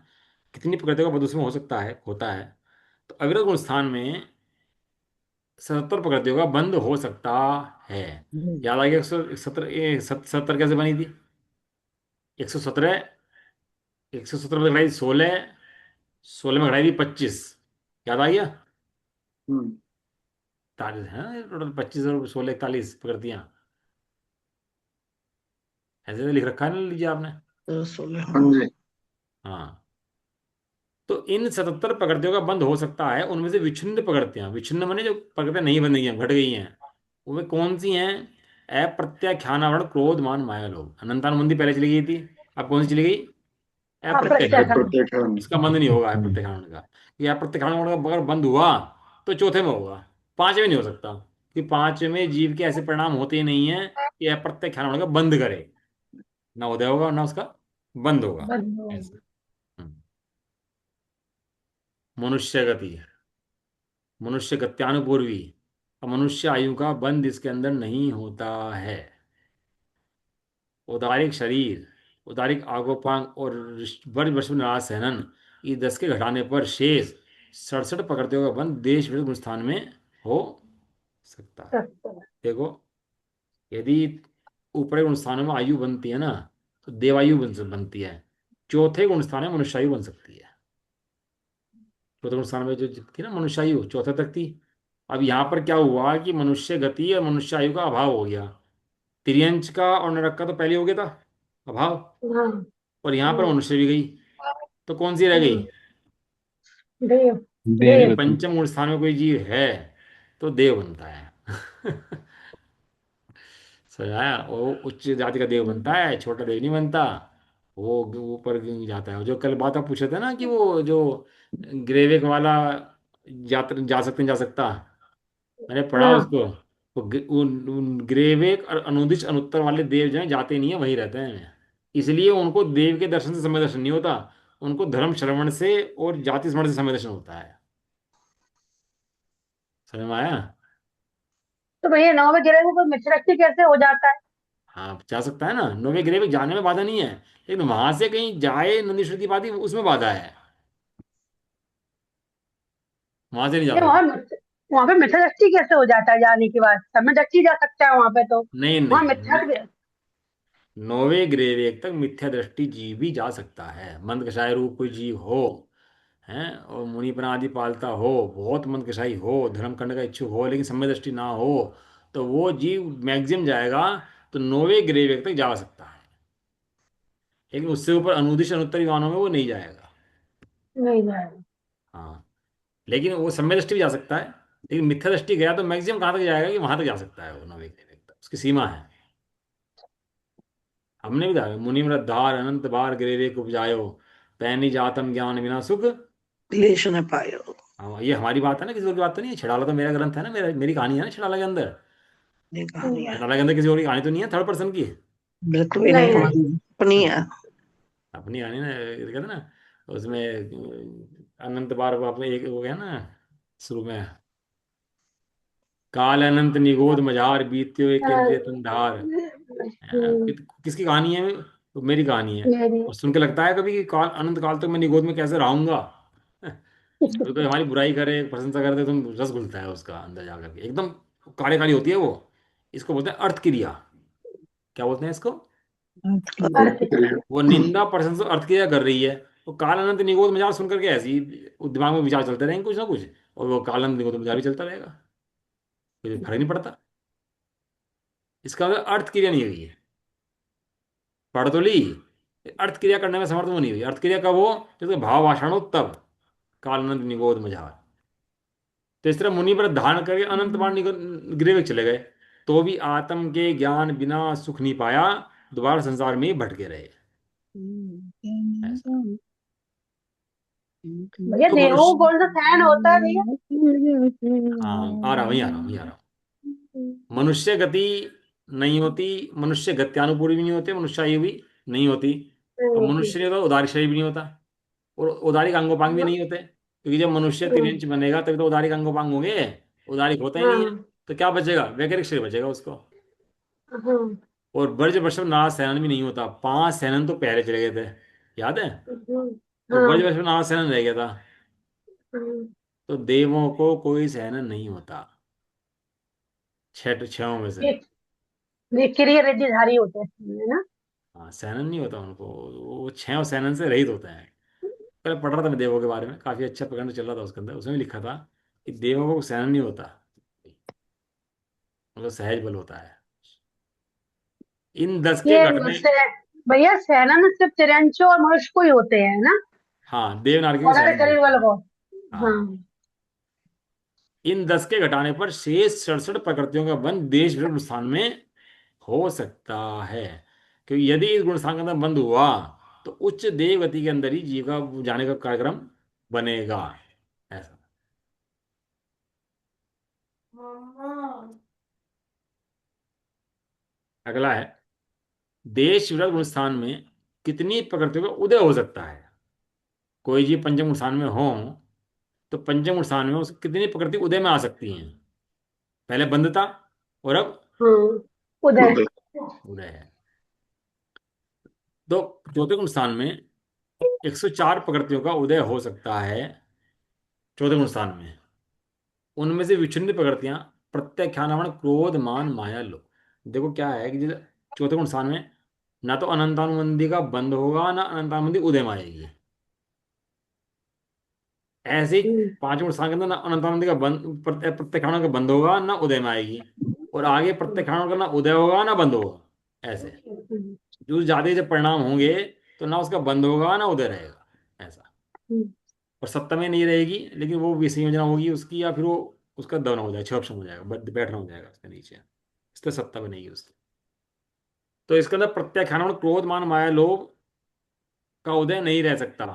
कितनी प्रकृतियों का बंध उसमें हो सकता है, होता है? तो अविरत गुणस्थान में 77 प्रकृतियों का बंध हो सकता है। याद आ गया? 117, 70 कैसे बनी थी? 117, 117 में घटाई 16, 16 में घटाई थी 25, याद आ गया? हम्म, 41 है टोटल, 25 और 16 41 प्रकृतियां, ऐसे तो लिख रखा है ना, लीजिए आपने। तो 16 हाँ हाँ। जी। हाँ, तो इन 77 प्रकृतियों का बंध हो सकता है, उनमें से विच्छिन्न प्रकृतियां, विच्छिन्न माने जो प्रकृतियां नहीं बन गई हैं, घट गई हैं, वो कौन सी हैं? अप्रत्याख्यानावरण, क्रोध, मान, माया, लोभ। अनंतानुबंधी पहले चली गई थी, अब कौन सी चली गई? ये अप्रत्यक्ष। अप्रत्याख्यान। प्रत्येक है। इसका बंध नहीं होगा अप्रत्याख्यान का। ये अप्रत्याख्यान का अगर बंद हुआ तो चौथे में होगा, 5वें नहीं हो सकता, कि 5वें जीव के ऐसे परिणाम होते ही नहीं है कि अप्रत्याख्यान का बंद करे, ना उदय होगा ना उसका बंद होगा, बंधु। ऐसा। हम्म। मनुष्य गति, मनुष्य गत्यानुपूर्वी, मनुष्य आयु का बंध इसके अंदर नहीं होता है। उदारिक शरीर, उदारिक आगोपांग और वर्ज वशु निराश सहनन, ये 10 के घटाने पर शेष 67 प्रकृतियों का बंध देश विरुद्ध स्थान में हो सकता है। देखो, यदि ऊपरी गुण स्थानों में आयु बनती है ना, तो देवायु बनती है। चौथे गुण स्थान में मनुष्यायु बन सकती है। चौथे गुण स्थान में जो थी ना मनुष्यायु, चौथे तक थी। अब यहाँ पर क्या हुआ कि मनुष्य गति और मनुष्यायु का अभाव हो गया। तिर्यंच का और नरक का तो पहले हो गया था अभाव, हाँ। और यहाँ पर हम्म, मनुष्य भी गई, तो कौन सी रह गई? हम्म, देव। यदि देव। पंचम गुण स्थान में कोई जीव है तो देव बनता है। समझाया? वो उच्च जाति का देव बनता है, छोटा देव नहीं बनता। वो ऊपर जाता है। जो कल बात आप पूछे थे ना कि वो जो ग्रेविक वाला जा सकते नहीं जा सकता, मैंने पढ़ा हाँ। उसको। वो उन ग्रेविक और अनुदिश अनुत्तर वाले देव जो हैं जाते नहीं है, वहीं रहते हैं। इसलिए उनको देव के दर्शन से समय दर्शन नहीं होता, उनको धर्म श्रवण से और जाति स्मरण से समय दर्शन होता है। समझ में आया? तो भैया 9 में गिरे हुए कोई मिथ्या कैसे हो जाता है? हाँ, जा सकता है ना, नोवे ग्रेविक जाने में बाधा नहीं है, लेकिन वहां से कहीं जाए नंदीश्वर की बात, उसमें बाधा है, वहां से नहीं जा ये सकता। वहां पे मिथ्या कैसे हो जाता है जाने के बाद? समय जा सकता है वहां पे तो। नहीं वहां नहीं, मिथ्या। नोवे ग्रेविक तक मिथ्या दृष्टि जीव भी जा सकता है, मंदकषाय रूप कोई जीव हो, हैं, और मुनिपना आदि पालता हो, बहुत मंदकषाई हो, धर्म करने का इच्छुक हो, लेकिन समय दृष्टि ना हो, तो वो जीव मैक्सिमम जाएगा, तो नोवे ग्रेविक तक जा सकता है, लेकिन उससे ऊपर अनुदिश अनुत्तर विमानों में वो नहीं जाएगा। नहीं जाएगा। हाँ, लेकिन वो समय दृष्टि भी जा सकता है, लेकिन मिथ्या दृष्टि गया तो मैक्सिमम कहाँ तक जाएगा, कि वहां तक जा सकता है वो नोवे ग्रेविक तक, उसकी सीमा है। हमने भी कहा मुनि धार अनंत बार ग्रेविक उपजायो, पैनी जातम ज्ञान बिना सुख क्लेश न पायो। हाँ, ये हमारी बात है ना, किसी और की बात तो नहीं है। छिड़ाला तो मेरा ग्रंथ है ना, मेरी कहानी है ना छिड़ाला के अंदर। ये कहानी है। छिड़ाला के अंदर किसी और की कहानी तो नहीं है थर्ड पर्सन की। बिल्कुल भी नहीं, नहीं नहीं। तुम्हारी अपनी है। अपनी कहानी ना, ये कहते हैं ना उसमें अनंत बार वो आपने एक हो गया ना शुरू में, काल अनंत निगोद मझार बीत्यो एक हाँ, इंद्रिय तंधार। किसकी कहानी है? तो मेरी कहानी है। मेरी। और सुन के लगता है कभी कि काल अनंत काल तक मैं निगोद में कैसे रहूंगा। कभी कोई हमारी बुराई करे प्रशंसा करे तो तुम रस घुलता है उसका अंदर जाकर के एकदम, काली काली होती है वो। इसको बोलते हैं अर्थ क्रिया। क्या बोलते हैं इसको? अर्थ। वो निंदा प्रशंसा अर्थ क्रिया कर रही है। तो काल अनंत निगोद मजाक सुन करके ऐसे ही दिमाग में विचार चलते रहेंगे कुछ ना कुछ, और वो काल अनंत निगोद मजाक भी चलता रहेगा, कोई फर्क नहीं पड़ता। इसका मतलब अर्थ क्रिया नहीं हुई है। पढ़ तो ली, अर्थ क्रिया करने में समर्थ वो नहीं हुई। अर्थ क्रिया कब हो? जब उसका भाव भाषण हो तब। काल अनंत निगोद मझार। तो इस तरह मुनि पर धारण करके अनंत बाण गृह चले गए, तो भी आत्म के ज्ञान बिना सुख नहीं पाया, दोबारा संसार में ही भटके रहे। ऐसा। भैया तो देवों को मनुष्य, कौन सा फैन होता है भैया? हाँ आ रहा वहीं आ रहा वहीं आ रहा हूँ। मनुष्य गति नहीं होती, मनुष्य गत्यानुपूर्वी भी नहीं होते, मनुष्यायु भी नहीं होती। और मनुष्य नहीं होता उदारी शरीर भी नहीं होता, और उदारी अंगोपांग भी नहीं होते, क्योंकि जब मनुष्य तिर्यंच बनेगा तभी तो उदारी अंगोपांग होंगे। उदारी होता ही नहीं है। हाँ तो क्या बचेगा? वैकृत शरीर बचेगा उसको। हाँ और ब्रज वर्षभ नारद सेनन भी नहीं होता, 5 सेनन तो पहले चले गए थे, याद है? और ब्रज हाँ वर्षभ नारद सेनन रह गया था। हाँ। तो देवों को कोई सेनन नहीं होता, छह छहों में से। ये क्रिया रेड्डीधारी होते हैं है ना? हाँ, सेनन नहीं होता उनको, वो छह सेनन से रहित होते हैं। पहले पढ़ रहा था मैं देवों के बारे में, काफी अच्छा प्रकरण चल रहा था उसके अंदर, उसमें भी लिखा था कि देवों को सेनन नहीं होता, मतलब सहज बल होता है। इन 10 के ये घटने। भैया सेना सिर्फ तिरंचो और मनुष्य को ही होते हैं ना? हाँ, देव नारकी को और सारे सेनन नहीं शरीर होते। वालों को। हाँ। हाँ। इन 10 के घटाने पर शेष 67 प्रकृतियों का बंध देश विरुद्ध स्थान में हो सकता है। क्योंकि यदि इस गुण स्थान के अंदर बंद हुआ तो उच्च देव गति के अंदर ही जीव का जाने का कार्यक्रम बनेगा। ऐसा। अगला है, देश विरुद्ध गुण स्थान में कितनी प्रकृतियों का उदय हो सकता है? कोई जीव पंचम गुण स्थान में हो तो पंचम गुण स्थान में उसकी कितनी प्रकृति उदय में आ सकती हैं? पहले बंद था और अब हाँ उदय। उदय है। तो चौथे गुण स्थान में 104 प्रकृतियों का उदय हो सकता है। चौथे गुण स्थान में उनमें से विच्छिन्न प्रकृतियां प्रत्याख्यान क्रोध मान माया लोभ। देखो क्या है कि जैसे चौथे गुण स्थान में ना तो अनंतानुबंधी का बंध होगा ना अनंतानुबंधी उदय में आएगी। ऐसे ही पांचवें गुण स्थान के अंदर ना अनंतानुबंधी का बंध प्रत्याख्यान का बंध होगा ना उदय में आएगी। और आगे प्रत्याख्यान का ना उदय होगा ना बंध होगा। ऐसे जो ज्यादा जब परिणाम होंगे तो ना उसका बंध होगा ना उदय रहेगा। ऐसा। और सत्ता में नहीं रहेगी, लेकिन वो विषय योजना होगी उसकी, या फिर वो उसका दबना हो जाएगा, छह ऑप्शन हो जाएगा, बैठना हो जाएगा उसके नीचे, इस तरह सत्ता बनेगी उसकी। तो इसके अंदर प्रत्याख्यान में क्रोध मान माया लोभ का उदय नहीं रह सकता,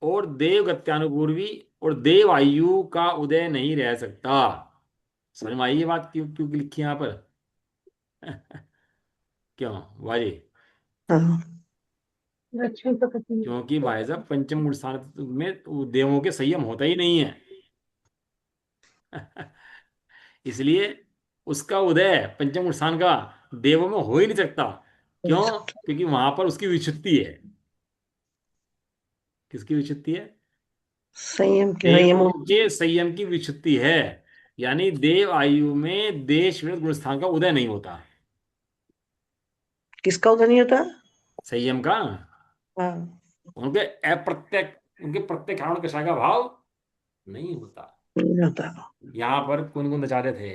और देव गत्यानुपूर्वी और देव आयु का उदय नहीं रह सकता। समझ में आई ये बात क्यों क्यों लिखी है यहाँ पर? क्यों भाई? हाँ। लक्ष्मी प्रकृति। क्योंकि भाई साहब पंचम गुण स्थान में तो देवों के संयम होता ही नहीं है। इसलिए उसका उदय पंचम गुण स्थान का देवों में हो ही नहीं सकता। क्यों? क्योंकि वहां पर उसकी विच्युति है। किसकी विच्युति है? संयम के संयम। देवों के संयम की विच्युति है। यानी देव आयु में देश विरुद्ध गुण स्थान का उदय नहीं होता। किसका उदय नहीं होता? संयम का। हाँ। उनके अप्रत्यक्ष, उनके प्रत्यक्ष कारण कषाय का भाव नहीं होता। नहीं होता। यहाँ पर कौन कौन आचार्य थे?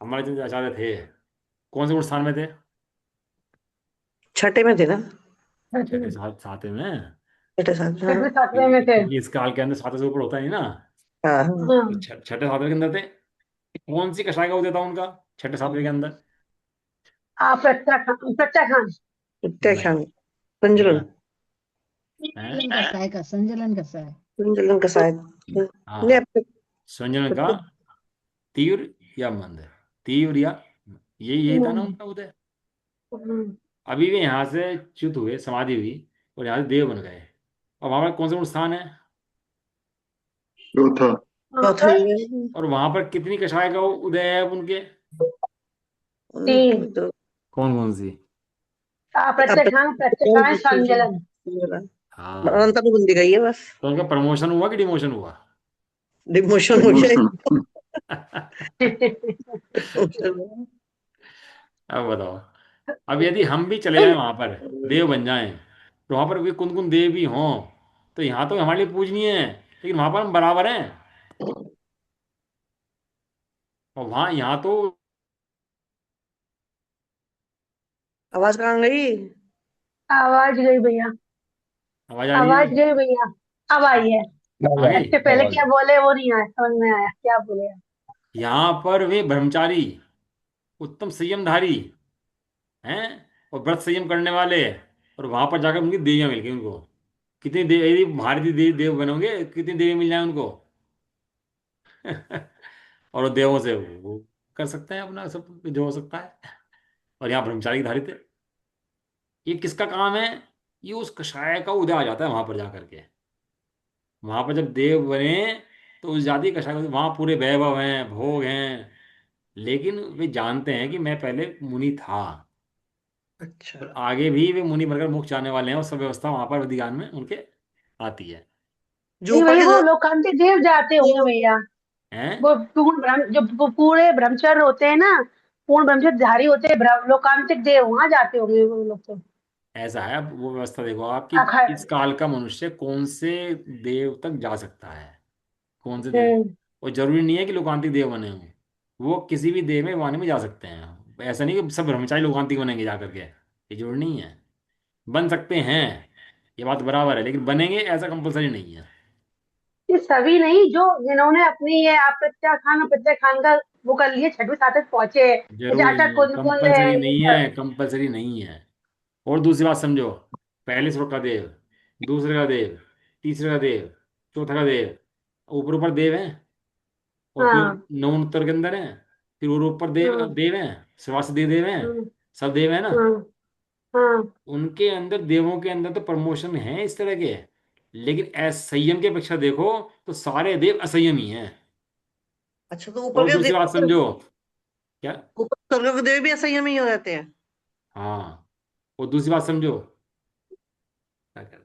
हमारे जो आचार्य थे कौन से गुण स्थान में थे? छठे में थे ना? छठे सात सातवें में। छठे साथ, हाँ। छठवें सातवें में थे। क्योंकि इस काल के अंदर सातवें से ऊपर होता नहीं ना। हाँ हाँ। तो हाँ। छठे सातवें के अंदर थे। कौन सी कषाय का उदय था उनका छठे सातवें के अंदर? आप प्रत्याखान प्रत्याखान। उत्तराखंड। नहीं। नहीं संजलन। ना। हैं? संजलन कैसा है का संजलन कैसा है? संजलन का शायद। नहीं, हाँ, स्वंजन का तीव्र या मंद, तीव्र या, यही था ना हम्म, उनका उदय। हम्म, अभी वे यहाँ से च्युत हुए, समाधि हुई, और यहाँ से देव बन गए। और वहां पर कौन सा स्थान है? चौथा। वहाँ चौथा पर ही है। और वहां पर कितनी कषाय का उदय है अब उनके? तीन। तो कौन कौन सी? प्रत्यखान प्रत्यखान संजलन। हाँ, अंत में बंदी गई है बस। तो उनका प्रमोशन हुआ कि डिमोशन हुआ? डिमोशन हो जाए। प्रमोशन। अब बताओ, अब यदि हम भी चले जाएं वहां पर, देव बन जाएं, तो वहां पर भी कुंद कुंद देव भी हों, तो यहाँ तो हमारे लिए पूजनीय है, लेकिन वहां पर हम बराबर हैं। और वहां, यहाँ तो, आवाज कहाँ गई? आवाज गई भैया। आवाज आ रही है ना? आवाज गई भैया। अब आई है। आ गई। इससे पहले क्या बोले वो नहीं आया, समझ में आया क्या बोले आप। यहाँ पर वे ब्रह्मचारी, उत्तम संयमधारी हैं, और व्रत संयम करने वाले, और वहां पर जाकर उनकी देवियां मिल गई उनको। कितनी देव, यदि भारतीय देव बनोगे, कितनी देवी मिल जाए उनको। और वो देवों से वो कर सकते हैं अपना सब जो हो सकता है। और यहाँ ब्रह्मचारी धारित है। ये किसका काम है? ये उस कषाय का उदय आ जाता है वहां पर जाकर के। वहां पर जब देव बने, तो उस जाति कषाय वहां पूरे वैभव हैं, भोग हैं, लेकिन वे जानते हैं कि मैं पहले मुनि था, अच्छा। और आगे भी वे मुनि बनकर मोक्ष जाने वाले हैं, और सब व्यवस्था वहां पर विधिज्ञान में उनके आती है। जो नहीं ऊपर भैया, की वो लोकांतिक देव जाते होंगे भैया। हैं? वो पूर्ण ब्रह्म, जो वो पूरे ब्रह्मचर्य होते हैं ना, पूर्ण ब्रह्मचर्यधारी होते हैं, लोकांतिक देव वहां जाते होंगे वो लोग तो। ऐसा है, अब वो व्यवस्था देखो आपकी, अखंड। इस काल का मनुष्य कौन से देव तक जा सकता है, कौन से देव। हम्म। और जरूरी नहीं है कि लोकांतिक देव बने हों, वो किसी भी देव में वाणी में जा सकते हैं। ऐसा नहीं कि सब ब्रह्मचारी लोकांतिक बनेंगे जा करके, ये जरूरी नहीं है। बन सकते हैं, ये बात बराबर है, लेकिन बनेंगे ऐसा कंपलसरी नहीं है। ये सभी नहीं, जो जिन्होंने अपनी ये प्रत्याख्यान खान का वो कर लिए, छठवीं सातवीं पहुंचे, जैसे जरूरी आचार्य नहीं है, कुंद कुंद है कंपलसरी ये नहीं सब। है, कंपलसरी नहीं है। और दूसरी बात समझो, पहले श्लोक का देव, दूसरे का देव, तीसरे का देव, चौथा का देव, ऊपर ऊपर देव हैं, और फिर हाँ। नौन उत्तर के अंदर हैं, फिर और ऊपर देव हाँ। देव हैं, सवासुदेव देव हैं, हाँ। सब देव है ना। हाँ। हाँ। उनके अंदर, देवों के अंदर तो प्रमोशन है इस तरह के, लेकिन संयम की अपेक्षा देखो, तो सारे देव असंयमी हैं। अच्छा, तो ऊपर और के दूसरी बात देव, समझो, क्या? ऊपर स्वर्ग के देव भी असंयमी ही हो जाते हैं? हाँ, और दूसरी बात समझो, क्या कहते हैं?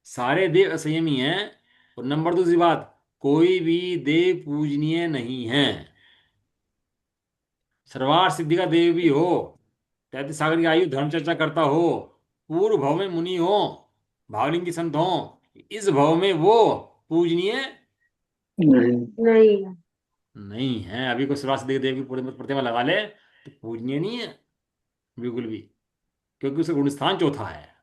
सारे देव असंयमी हैं। और नंबर दूसरी बात, कोई भी देव पूजनीय नहीं है। सर्वार सिद्धि का देव भी हो, 33 सागर की आयु, धर्म चर्चा करता हो, पूर्व भव में मुनि हो, भावलिंगी संत हो, इस भव में वो पूजनीय नहीं। नहीं। नहीं है। अभी कोई सर्वार सिद्धि के देव की प्रतिमा लगा ले, तो पूजनीय नहीं है बिल्कुल भी, क्योंकि उसका गुण स्थान चौथा है।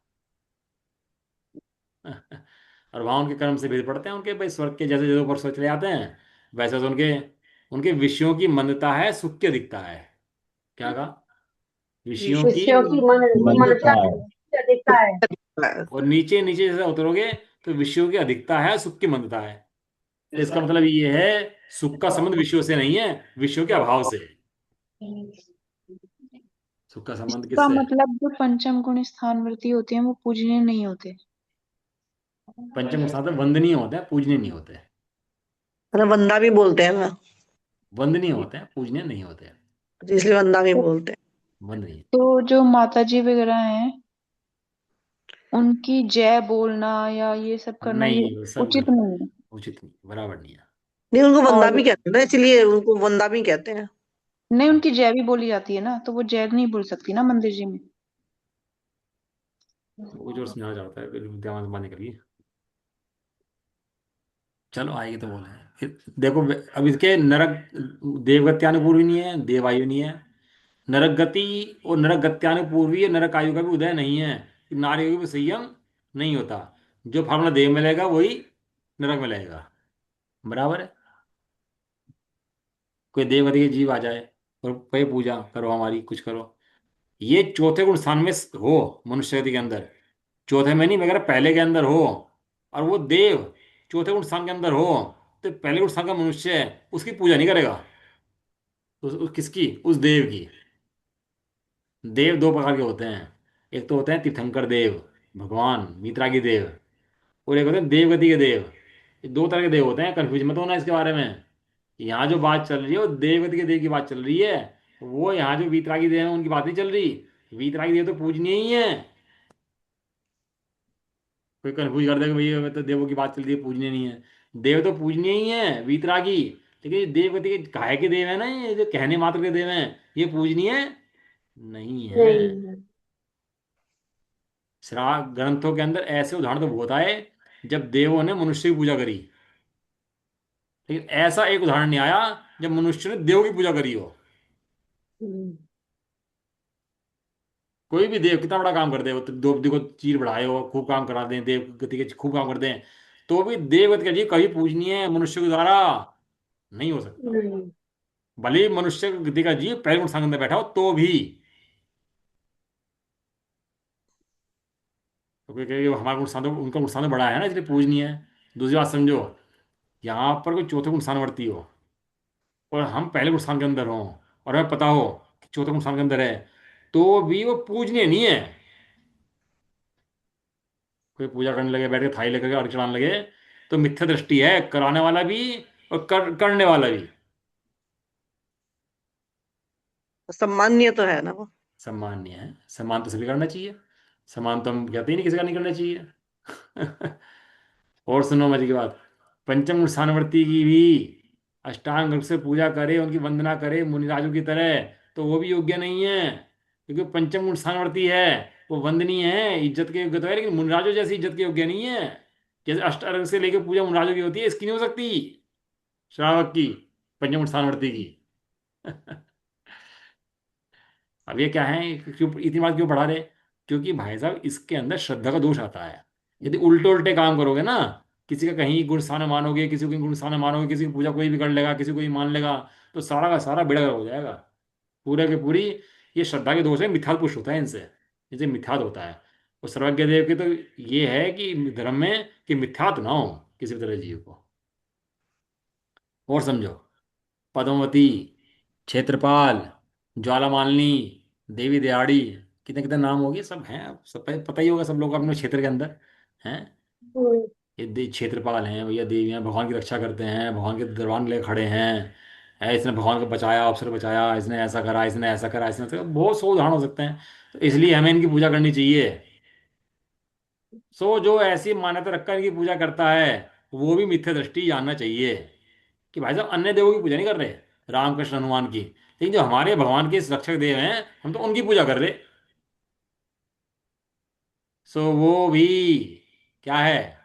और वहां उनके कर्म से भेद पड़ते हैं उनके, भाई स्वर्ग के जैसे जैसे ऊपर स्वर्ग चले जाते हैं, वैसे तो उनके उनके विषयों की मंदता है, सुख की अधिकता है। क्या कहा? विषयों की शिष्यों की मन मनसा मंदता है। अधिकता है। और नीचे नीचे जैसे उतरोगे, तो विषयों की अधिकता है, सुख की मंदता है। तो इसका मतलब ये है, सुख का संबंध विषयों से नहीं है, विषयों के अभाव से है। सुख का संबंध इसका किससे है? मतलब जो पंचम गुण स्थानवर्ती होते हैं वो पूजनीय नहीं होते। पंचम साधन वंदनीय होते हैं, पूजनीय नहीं होते। मतलब वंदा भी बोलते हैं ना, वंदनीय होते हैं, पूजनीय नहीं होते। तो इसलिए वंदा भी तो, बोलते वंदनीय। तो जो माता जी वगैरह हैं उनकी जय बोलना या ये सब करना ये नहीं, वो सब उचित गलत, नहीं है। उचित नहीं, बराबर नहीं है। नहीं, उनको वंदा और भी कहते हैं ना, इसलिए उनको वंदा भी कहते हैं। नहीं, उनकी जय भी बोली जाती है ना, तो वो जय नहीं बोल सकती ना मंदिर जी में। वो कुछ और समझाना चाहता है, फिर दिमाग मारने के लिए। चलो आएगी तो बोले फिर। देखो, अब इसके नरक, देवगत्यानुपूर्वी नहीं है, देवायु नहीं है। नरक गति और नरक गत्यानुपूर्वी नरक आयु का भी उदय नहीं है, कि नारी भी संयम नहीं होता। जो फार्मूला देव में लगेगा वही नरक में लगेगा, बराबर है। कोई देवगति के जीव आ जाए, और कोई पूजा करो हमारी, कुछ करो, ये चौथे गुण स्थान में हो, मनुष्य गति के अंदर, चौथे में नहीं, मगर पहले के अंदर हो, और वो देव चौथे गुण स्थान के अंदर हो, तो पहले गुण स्थान का मनुष्य है, उसकी पूजा नहीं करेगा। तो किसकी? उस देव की। देव दो प्रकार के होते हैं। एक तो होते हैं तीर्थंकर देव, भगवान वीतरागी देव, और एक होते हैं देवगति के देव। ये दो तरह के देव होते हैं, कंफ्यूज मत होना इसके बारे में। यहाँ जो बात चल रही है वो देवगति के देव की बात चल रही है। वो यहाँ जो वीतरागी देव है उनकी बात नहीं चल रही। वीतरागी देव तो पूजनीय ही है। कोई कंफ्यूज कर देगा भैया तो देवों की बात चल रही है पूजनीय नहीं है। देव तो पूजनीय ही है, वीतरागी। लेकिन ये देवगति के काहे के देव है ना, ये जो कहने मात्र के देव हैं, ये पूजनीय नहीं है। नहीं। ग्रंथों के अंदर ऐसे उदाहरण तो बहुत आए जब देवों ने मनुष्य की पूजा करी, लेकिन ऐसा एक उदाहरण नहीं आया जब मनुष्य ने देव की पूजा करी हो। हम्म। कोई भी देव कितना बड़ा काम कर दे, वो तो द्रौपदी को चीर बढ़ाए हो, खूब काम करा दें, देव गति के खूब काम कर दें, तो भी देवगति का जी कभी पूजनीय है मनुष्य के द्वारा नहीं हो सकता। नहीं। भले ही मनुष्य की गति का जी पैर उठाने के अंदर बैठा हो तो भी। तो कोई कहेगा हमारा गुण उनका गुण बड़ा है ना इसलिए पूजनीय है। दूसरी बात समझो, यहाँ पर कोई चौथे गुण वर्ती हो और हम पहले गुण के अंदर हों, और हमें पता हो कि चौथे गुण के अंदर है, तो भी वो पूजनीय नहीं है। कोई पूजा करने लगे, बैठ के थाली लेकर के अर्घ चढ़ाने लगे, तो मिथ्या दृष्टि है, कराने वाला भी और करने वाला भी। सम्माननीय तो है ना वो। सम्माननीय है, सम्मान तो सभी करना चाहिए। सम्मान तो हम कहते ही नहीं किसी का नहीं करना चाहिए। और सुनो मजे की बात, पंचम स्थानवर्ती की भी अष्टांग रूप से पूजा करे, उनकी वंदना करे मुनिराजों की तरह, तो वो भी योग्य नहीं है। क्योंकि पंचम गुण स्थानवर्ती है, वो वंदनीय है, इज्जत के योग्य तो है, लेकिन मुनिराजों जैसी इज्जत के योग्य नहीं है। जैसे अष्टांग से लेकर पूजा मुनिराजों की होती है, इसकी नहीं हो सकती, श्रावक की, पंचम गुण स्थानवर्ती की। अब ये क्या है, क्यों इतनी बात क्यों बढ़ा रहे? क्योंकि भाई साहब इसके अंदर श्रद्धा का दोष आता है। यदि उल्टे उल्टे काम करोगे ना, किसी का कहीं गुण स्थान मानोगे, किसी को गुण स्थान मानोगे, किसी की पूजा कोई भी कर लेगा, किसी को ही मान लेगा, तो सारा का सारा बेड़ा गर्क हो जाएगा। पूरे के पूरी ये श्रद्धा के दोष है, मिथ्यात पुष्ट होता है इनसे, इनसे मिथ्यात होता है। और सर्वज्ञ देव की तो ये है कि धर्म में कि मिथ्यात ना हो किसी भी तरह जीव को। और समझो, पद्मावती, क्षेत्रपाल, ज्वालामालिनी, देवी दिहाड़ी, कितने कितने नाम हो गए, सब हैं, अब सब पता ही होगा सब लोगों को अपने क्षेत्र के अंदर हैं। हम्म। ये क्षेत्रपाल हैं भैया, देवियां भगवान की रक्षा करते हैं, भगवान के दरबार में लेकर खड़े हैं। है, इसने भगवान को बचाया, अवसर बचाया, इसने ऐसा करा, इसने ऐसा करा, इसने ऐसा करा, बहुत सौ उदाहरण हो सकते हैं। तो इसलिए हमें इनकी पूजा करनी चाहिए। सो जो ऐसी मान्यता रखकर इनकी पूजा करता है, वो भी मिथ्या दृष्टि जानना चाहिए कि भाई साहब अन्य देवों की पूजा नहीं कर रहे, रामकृष्ण हनुमान की, लेकिन जो हमारे भगवान के रक्षक देव हैं हम तो उनकी पूजा कर रहे। सो वो भी क्या है?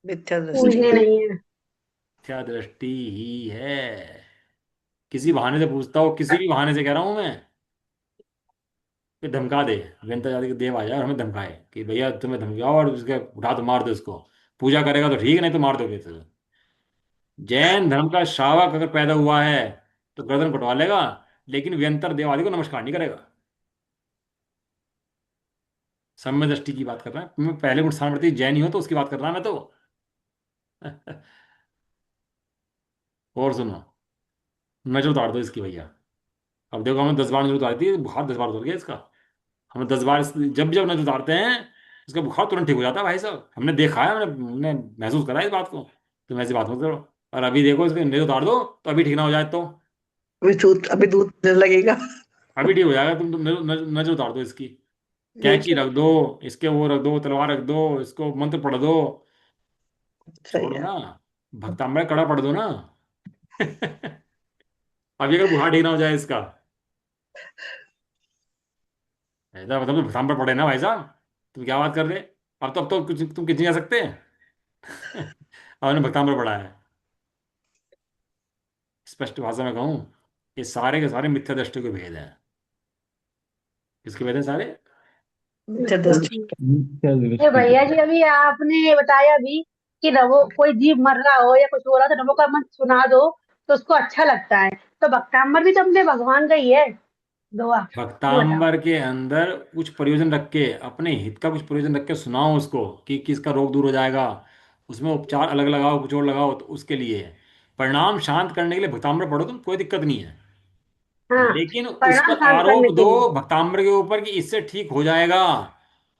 मिथ्या दृष्टि। पूजनीय नहीं है। मिथ्या दृष्टि ही है। किसी बहाने से पूछता हो, किसी भी बहाने से कह रहा हूं मैं, कि धमका दे, व्यंता जाति के देव आ जाए और हमें धमकाए कि भैया तुम्हें धमकाओ और उसके उठा तो मार दो इसको, पूजा करेगा तो ठीक है, नहीं तो मार दोगे तो। जैन धर्म का श्रावक अगर पैदा हुआ है तो गर्दन कटवा लेगा, लेकिन व्यंतर देव आदि को नमस्कार नहीं करेगा। सम्य दृष्टि की बात कर रहा है मैं, पहले गुण स्थानवर्ती जैन ही हो तो उसकी बात कर रहा मैं तो। और सुनो, नजर उतार दो इसकी भैया। अब देखो हमें 10 बार नजर उतारी थी, बुखार 10 बार उतर गया इसका। हमें 10 बार जब जब नजर उतारते हैं इसका बुखार तुरंत ठीक हो जाता है भाई साहब, हमने देखा है, हमने महसूस करा है इस बात को। तुम ऐसी बात मत करो। और अभी देखो इसके नजर उतार दो तो अभी ठीक ना हो जाए तो। अभी दूध लगेगा। अभी ठीक हो जाएगा, तुम नजर उतार दो इसकी। कैंची ठीक है। रख दो, इसके वो रख दो, तलवार रख दो, इसको मंत्र पढ़ दो। सही छोड़ो है। ना, भक्ताम्बर कड़ा पढ़ दो ना। अभी अगर बुखार ठीक ना हो जाए इसका, ऐसा मतलब तो भक्ताम्बर पढ़े ना भाई साहब। तुम क्या बात कर रहे? अब तो कुछ तुम कितनी जा सकते हैं। अब उन्होंने भक्ताम्बर पढ़ा है। स्पष्ट भाषा में कहूँ, ये सारे के सारे मिथ्या दृष्टि के भेद हैं। किसके भेद हैं सारे? मिथ्या मिथ्या। दृष्टि। मिथ्या ये दृष्टि के। भैया जी अभी आपने बताया भी कि नवो कोई जीव मर रहा हो या कुछ हो रहा तो नवो का मंत्र सुना दो तो उसको अच्छा लगता है। तो भक्तांबर भी तो अपने भगवान का ही है। दुआ। ये बताओ। भक्तांबर के अंदर कुछ प्रयोजन रख के, अपने हित का कुछ प्रयोजन रख के सुनाओ उसको कि किसका रोग दूर हो जाएगा, उसमें उपचार अलग लगाओ, कुछ और लगाओ, तो उसके लिए है। परिणाम शांत करने के लिए भक्ताम्र पढ़ो तुम, कोई दिक्कत नहीं है। हाँ, लेकिन उस परिणाम पर शांत करने आरोप के दो लिए। भक्ताम्र के ऊपर कि इससे ठीक हो जाएगा,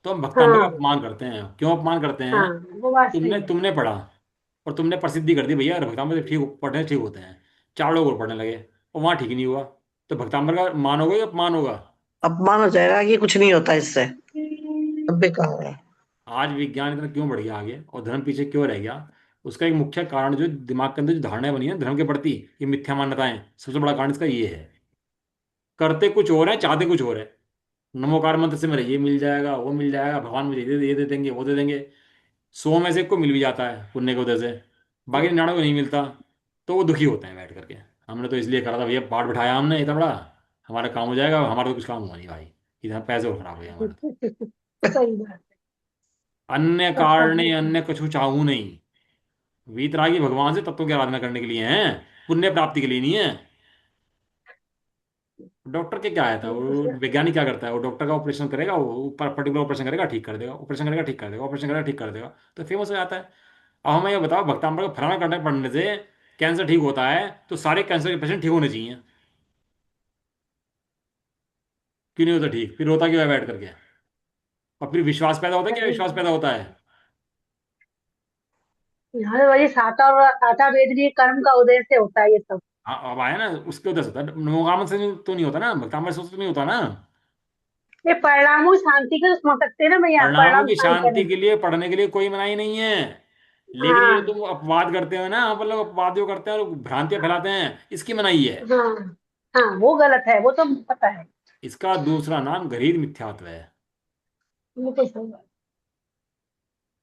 तो हम भक्ताम्र का हाँ। अपमान करते हैं। क्यों अपमान करते हाँ, हैं? वो बात सही तुमने है। तुमने पढ़ा और तुमने प्रसिद्धि कर दी भैया भक्ताम्र से ठीक पढ़ने ठीक होते हैं, चार लोग और पढ़ने लगे और वहां ठीक नहीं हुआ, तो भक्ताम्र का मान होगा या अपमान होगा? अपमान हो जाएगा कि कुछ नहीं होता इससे, अब बेकार है। आज विज्ञान इतना क्यों बढ़ गया आगे और धर्म पीछे क्यों रह गया? उसका एक मुख्य कारण जो दिमाग के अंदर जो धारणाएं बनी है धर्म के प्रति, ये मिथ्या मान्यताएं, सबसे बड़ा कारण इसका ये है। करते कुछ और है, चाहते कुछ और है। नमोकार मंत्र से मेरे ये मिल जाएगा, वो मिल जाएगा, भगवान मुझे ये दे देंगे, वो दे देंगे। 100 में से एक को मिल भी जाता है पुण्य की वजह से, बाकी 99 को नहीं मिलता। तो वो दुखी होते हैं बैठ करके। हमने तो इसलिए करा था भैया, पाठ बिठाया हमने इतना बड़ा, हमारा काम हो जाएगा, हमारा तो कुछ काम हुआ नहीं भाई, इधर पैसे और खराब हो गए हमारे तो। सही बात है। अन्य सब कारणे करने के अन्य कछु चाहू नहीं। वीतरागी भगवान से तत्वों की आराधना करने के लिए हैं, पुण्य प्राप्ति के लिए नहीं है। डॉक्टर के क्या आया था वो? लिए। वैज्ञानिक क्या करता है? वो डॉक्टर का ऑपरेशन करेगा, वो पर्टिकुलर ऑपरेशन करेगा, ठीक कर देगा, ऑपरेशन करेगा, ठीक कर देगा, ऑपरेशन करेगा, ठीक कर देगा, तो फेमस हो जाता है। अब हमें ये बताओ, भक्ताम्बर का फलाना करने पड़ने से कैंसर ठीक होता है, तो सारे कैंसर के पेशेंट ठीक होने चाहिए। क्यों नहीं होता ठीक? फिर रोता क्यों है बैठ करके? और फिर विश्वास पैदा होता है, क्या विश्वास पैदा होता है? यहाँ तो वही साता और आटा वेदनी कर्म का उदय से होता है ये सब। हाँ, अब आया ना, उसके वजह से होता है, नमोकामन से तो नहीं होता ना, भक्ताम्बर से तो नहीं होता ना। ये परिणामों की शांति के तो समझ सकते हैं ना भैया, परिणामों परिणाम की शांत शांति करने के के। लिए पढ़ने के लिए कोई मनाही नहीं है। लेकिन ये जो हाँ। तुम अपवाद करते हो ना, आप लोग अपवाद जो करते हैं और भ्रांतियां फैलाते हैं, इसकी मनाही है। हाँ। हाँ, वो गलत है, वो तो पता है। इसका दूसरा नाम गरीब मिथ्यात्व है। वो तो सही बात।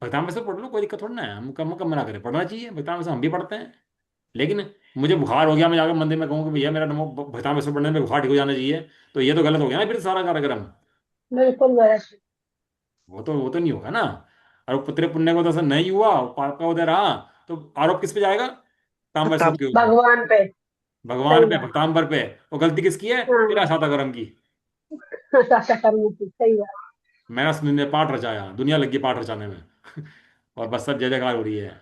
भक्ताम से पढ़ लो, कोई दिक्कत थोड़ी ना है, हम कम मना करें, पढ़ना चाहिए भक्ताम से, हम भी पढ़ते हैं। लेकिन मुझे बुखार हो गया, मैं जाकर मंदिर में कहूँ कि भैया मेरा नमो भक्ताम से पढ़ने में बुखार ठीक हो जाना चाहिए, तो ये तो गलत हो गया ना फिर सारा कार्यक्रम। बिल्कुल गलत है। वो तो नहीं होगा ना। और पुत्र पुण्य को तो असर नहीं हुआ, पाप का उदय रहा, तो आरोप किस पे जाएगा? तांबा काम। के ऊपर, भगवान पे। भगवान सही पे, बात। भक्तांबर पे। और गलती किसकी है? तेरा हाँ। छाता कर्म की। साचा कर्म की, सही बात। मैंने ने पाठ रचाया, दुनिया लगी पाठ रचाने में और बस सब जय जयकार हो रही है।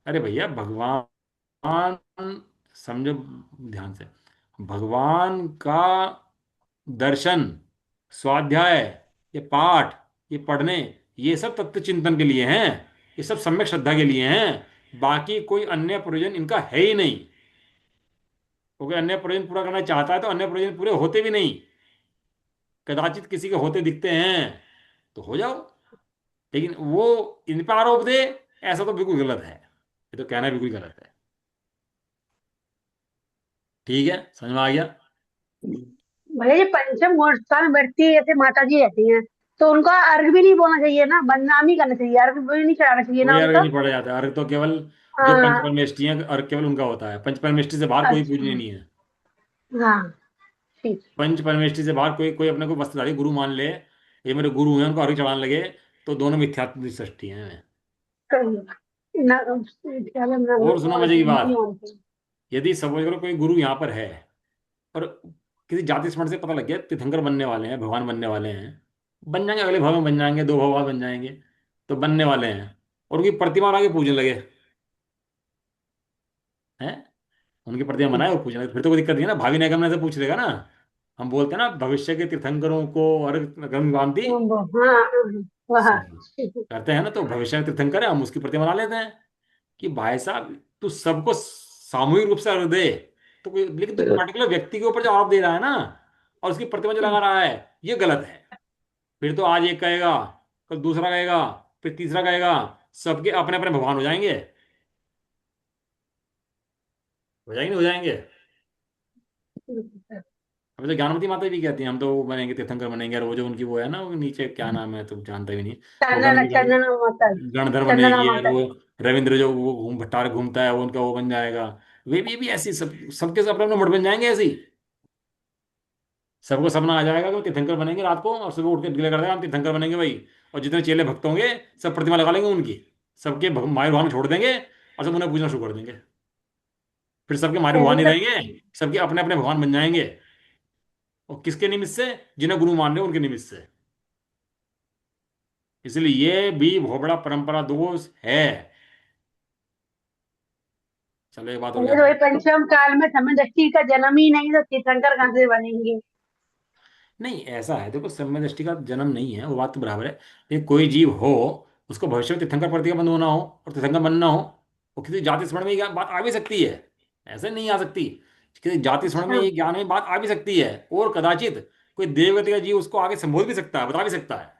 अरे भैया भगवान, समझो ध्यान से, भगवान का दर्शन, स्वाध्याय, ये पाठ, ये पढ़ने, ये सब तत्व चिंतन के लिए हैं, ये सब सम्यक श्रद्धा के लिए हैं। बाकी कोई अन्य प्रयोजन इनका है ही नहीं। क्योंकि अन्य प्रयोजन पूरा करना चाहता है तो अन्य प्रयोजन पूरे होते भी नहीं, कदाचित किसी के होते दिखते हैं, तो हो जाओ। लेकिन वो इन पर आरोप दे, ऐसा तो बिल्कुल गलत है, ये तो कहना बिल्कुल गलत है। ठीक है, समझ में आ गया? भैया ये पंचम मुहूर्त में बैठती है ऐसे माता जी रहती हैं, तो उनका अर्घ भी नहीं बोलना चाहिए ना, बदनाम ही करना चाहिए, अर्घ भी नहीं चढ़ाना चाहिए ना कोई अर्घ उनका। नहीं पड़ा जाता है, अर्घ तो केवल जो पंच हाँ। परमेष्टि हैं, अर्घ केवल उनका होता है, पंच परमेष्टि से बाहर कोई अच्छा। पूजनीय नहीं है। हाँ। ठीक। पंच परमेष्टि से बाहर कोई कोई अपने को वस्त्रधारी गुरु मान ले, ये मेरे गुरु हैं, उनको अर्घ चढ़ाने लगे, तो दोनों मिथ्यात्व सृष्टि हैं। सही है। ना क्या नाम, ना और सुनो मजे की नहीं बात, मानते। यदि सपोज करो कोई गुरु यहाँ पर है और किसी जाति स्मरण से पता लग गया तीर्थंकर बनने वाले हैं, भगवान बनने वाले हैं, बन जाएंगे, अगले भाव में बन जाएंगे, दो भाव बाद बन जाएंगे, तो बनने वाले हैं, और उनकी प्रतिमा आगे पूजने लगे हैं, उनकी प्रतिमा बनाए और पूजने लगे, फिर तो कोई दिक्कत नहीं है ना, भावी निगम से पूछ लेगा ना। हम बोलते हैं ना भविष्य के तीर्थंकरों को अर्घ गंगांती हाँ। हाँ, वहाँ। करते हैं ना, तो भविष्य के तीर्थंकर है, हम उसकी प्रतिमा बना लेते हैं कि भाई साहब तू सबको सामूहिक रूप से अर्घ दे, तो कोई, लेकिन तू पर्टिकुलर व्यक्ति के ऊपर जो आरोप दे रहा है ना और उसकी प्रतिमा जो लगा रहा है, ये गलत है। फिर तो आज एक कहेगा, कल दूसरा कहेगा, फिर तीसरा कहेगा, सबके अपने अपने भगवान हो जाएंगे। हो जाएंगे, हो जाएंगे। अभी तो ज्ञानवती माता भी कहती हैं हम तो वो बनेंगे, तीर्थंकर बनेंगे, और वो जो उनकी वो है ना, वो नीचे क्या नाम है तुम जानते भी नहीं, वो चंदना चंदना माता। गणधर चंदना बनेगी, और माता। वो रविंद्र जो वो भट्टार घूमता है, वो उनका वो बन जाएगा। वे भी ऐसी सब, सबके सब अपने अपने मठ बन जाएंगे ऐसे ही। सबको सपना आ जाएगा कि वो तीर्थंकर बनेंगे रात को, और सुबह उठ के डिक्लेयर कर देगा हम तीर्थंकर बनेंगे भाई। और जितने चेले भक्त होंगे सब प्रतिमा लगा लेंगे उनकी, सबके मायर भाव छोड़ देंगे और सब उन्हें पूजना शुरू कर देंगे। फिर सबके मारे भगवान ऐसे ही सब। रहेंगे, सबके अपने अपने भगवान बन जाएंगे। और किसके निमित्त से? जिन्हें गुरु मान रहे हो उनके निमित्त से। इसलिए ये भी बहुत बड़ा परंपरा दोष है। चलो एक बात हो पहले गया तो था। वही पंचम काल में समय दृष्टि का जन्म ही नहीं, तो तीर्थंकर कहाँ से बनेंगे? नहीं ऐसा है, देखो समय दृष्टि का जन्म नहीं है, वो बात तो बराबर है। लेकिन कोई जीव हो, उसको भविष्य में तीर्थंकर प्रतिबंध होना हो और तीर्थंकर बनना हो, वो किसी जाति स्मरण में ये बात आ भी सकती है, ऐसे नहीं आ सकती। किसी जाति स्मरण में अच्छा। ये ज्ञान में बात आ भी सकती है, और कदाचित कोई देवगति का जीव उसको आगे संबोध भी सकता है, बता भी सकता है,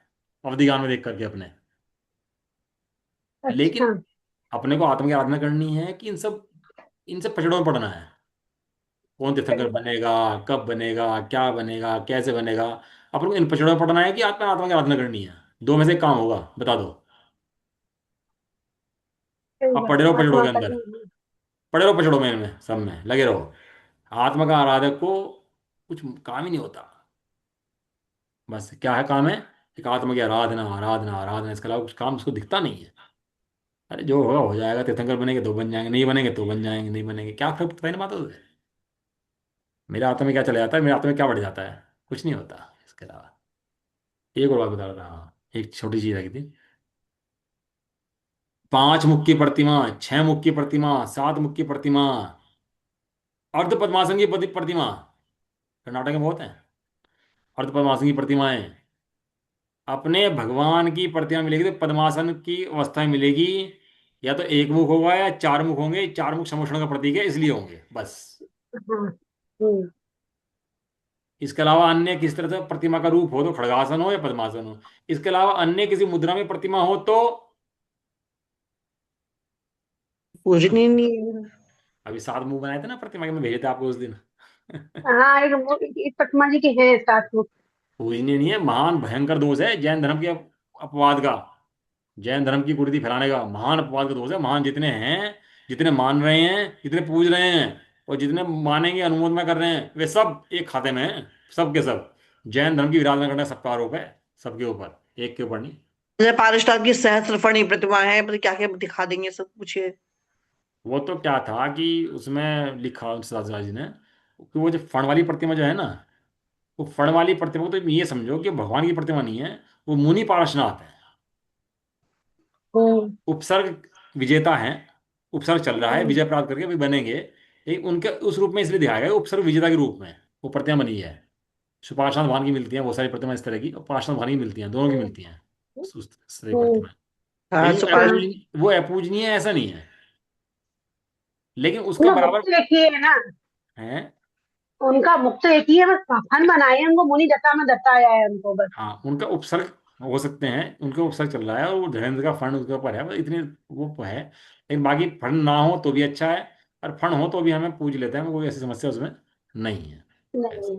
अवधि ज्ञान में देख करके अपने। अच्छा। लेकिन अपने को आत्म की आराधना करनी है कि इन सब पचड़ों में पड़ना है। कौन तीर्थंकर सही बात। बनेगा, कब बनेगा, क्या बनेगा, कैसे बनेगा, अपन को इन पचड़ों में पड़ना है कि आत्मा की आराधना करनी है। दो में से एक काम होगा, बता दो। सही आप पड़े बात, रहो पचड़ों आत्मा के अंदर, करनी पड़े रहो पचड़ों में, इनमें सब में लगे रहो। आत्मा का आराधक को कुछ काम ही नहीं होता। बस क्या है काम है, एक आत्मा की आराधना आराधना आराधना, इसके अलावा कुछ काम उसको दिखता नहीं है। अरे जो होगा हो जाएगा, तीर्थंकर बनेंगे तो बन जाएंगे, नहीं बनेंगे तो बन जाएंगे, नहीं बनेंगे क्या फर्क पड़ता है ना बात। मेरे आत्मा में क्या चला जाता है, मेरे आत्मा में क्या बढ़ जाता है, कुछ नहीं होता इसके अलावा। एक और बात बता रहा था, हाँ एक छोटी चीज रखी थी। 5 मुख की प्रतिमा, 6 मुख की प्रतिमा, 7 मुख की प्रतिमा, अर्ध पद्मासन की प्रतिमा, कर्नाटक में बहुत है अर्ध पद्मासन की प्रतिमाएं। अपने भगवान की प्रतिमा मिलेगी तो पद्मासन की अवस्था में मिलेगी, या तो एक मुख होगा या 4 मुख होंगे, 4 मुख समोषण का प्रतीक है इसलिए होंगे बस। है। हाँ। हम्म। इसके अलावा अन्य किस तरह से प्रतिमा का रूप हो, तो खड़गासन हो या पद्मासन हो। इसके अलावा अन्य किसी मुद्रा में प्रतिमा हो तो पूजनीय नहीं है। अभी 7 मुंह बनाए थे ना प्रतिमा के, मैं भेजे थे आपको उस दिन। हाँ, एक पटमा जी के हैं साथ में। पूजनीय नहीं है, महान भयंकर दोष है जैन धर्म के अपवाद का। जैन धर्म की कुरीति फैलाने का महान अपवाद का दोष है। महान जितने हैं, जितने मान रहे हैं, जितने पूज रहे हैं, और जितने मानेंगे अनुमोदन कर रहे हैं, वे सब एक खाते में हैं, सब के सब। जैन धर्म की विराधना करना सबका आरोप है, सबके ऊपर, एक के ऊपर नहीं। जैसे पारस्टार की सहस्त्रफणी प्रतिमा है, पता क्या क्या दिखा देंगे सब कुछ ये। वो तो क्या था कि उसमें लिखा शास्त्री जी ने कि वो जो फण वाली प्रतिमा जो है ना, वो फण वाली प्रतिमा को तो ये समझो कि भगवान की प्रतिमा नहीं है, वो मुनि पार्श्वनाथ है। हम्म। उपसर्ग विजेता हैं, उपसर्ग चल रहा है, हम्म। विजय प्राप्त करके भी बनेंगे। एक उनके उस रूप में इसलिए दिखाया गया, उपसर्ग विजेता के रूप में वो प्रतिमा बनी है। सुपाषाण भगवान की मिलती हैं बहुत सारी प्रतिमा इस तरह की, और पार्षद भगवान की मिलती हैं, दोनों की मिलती हैं उस तरह की हम्म। प्रतिमा। हाँ लेकिन सुपाष। वो अपूजनीय है ऐसा नहीं है, लेकिन उसके उनका बराबर मुक्त एक ही है ना, है। उनका मुक्त एक ही है, बस फन बनाए हैं उनको, मुनि दशा में दर्शाया है उनको बस। हाँ उनका उपसर्ग हो सकते हैं, उनका उपसर्ग चल रहा है, और वो धैर्य का फंड उसके ऊपर है, बस इतनी वो है। लेकिन बाकी फंड ना हो तो भी अच्छा है, और फंड हो तो भी हमें पूज लेते हैं, हमें कोई ऐसी समस्या उसमें नहीं है। ऐसा, नहीं।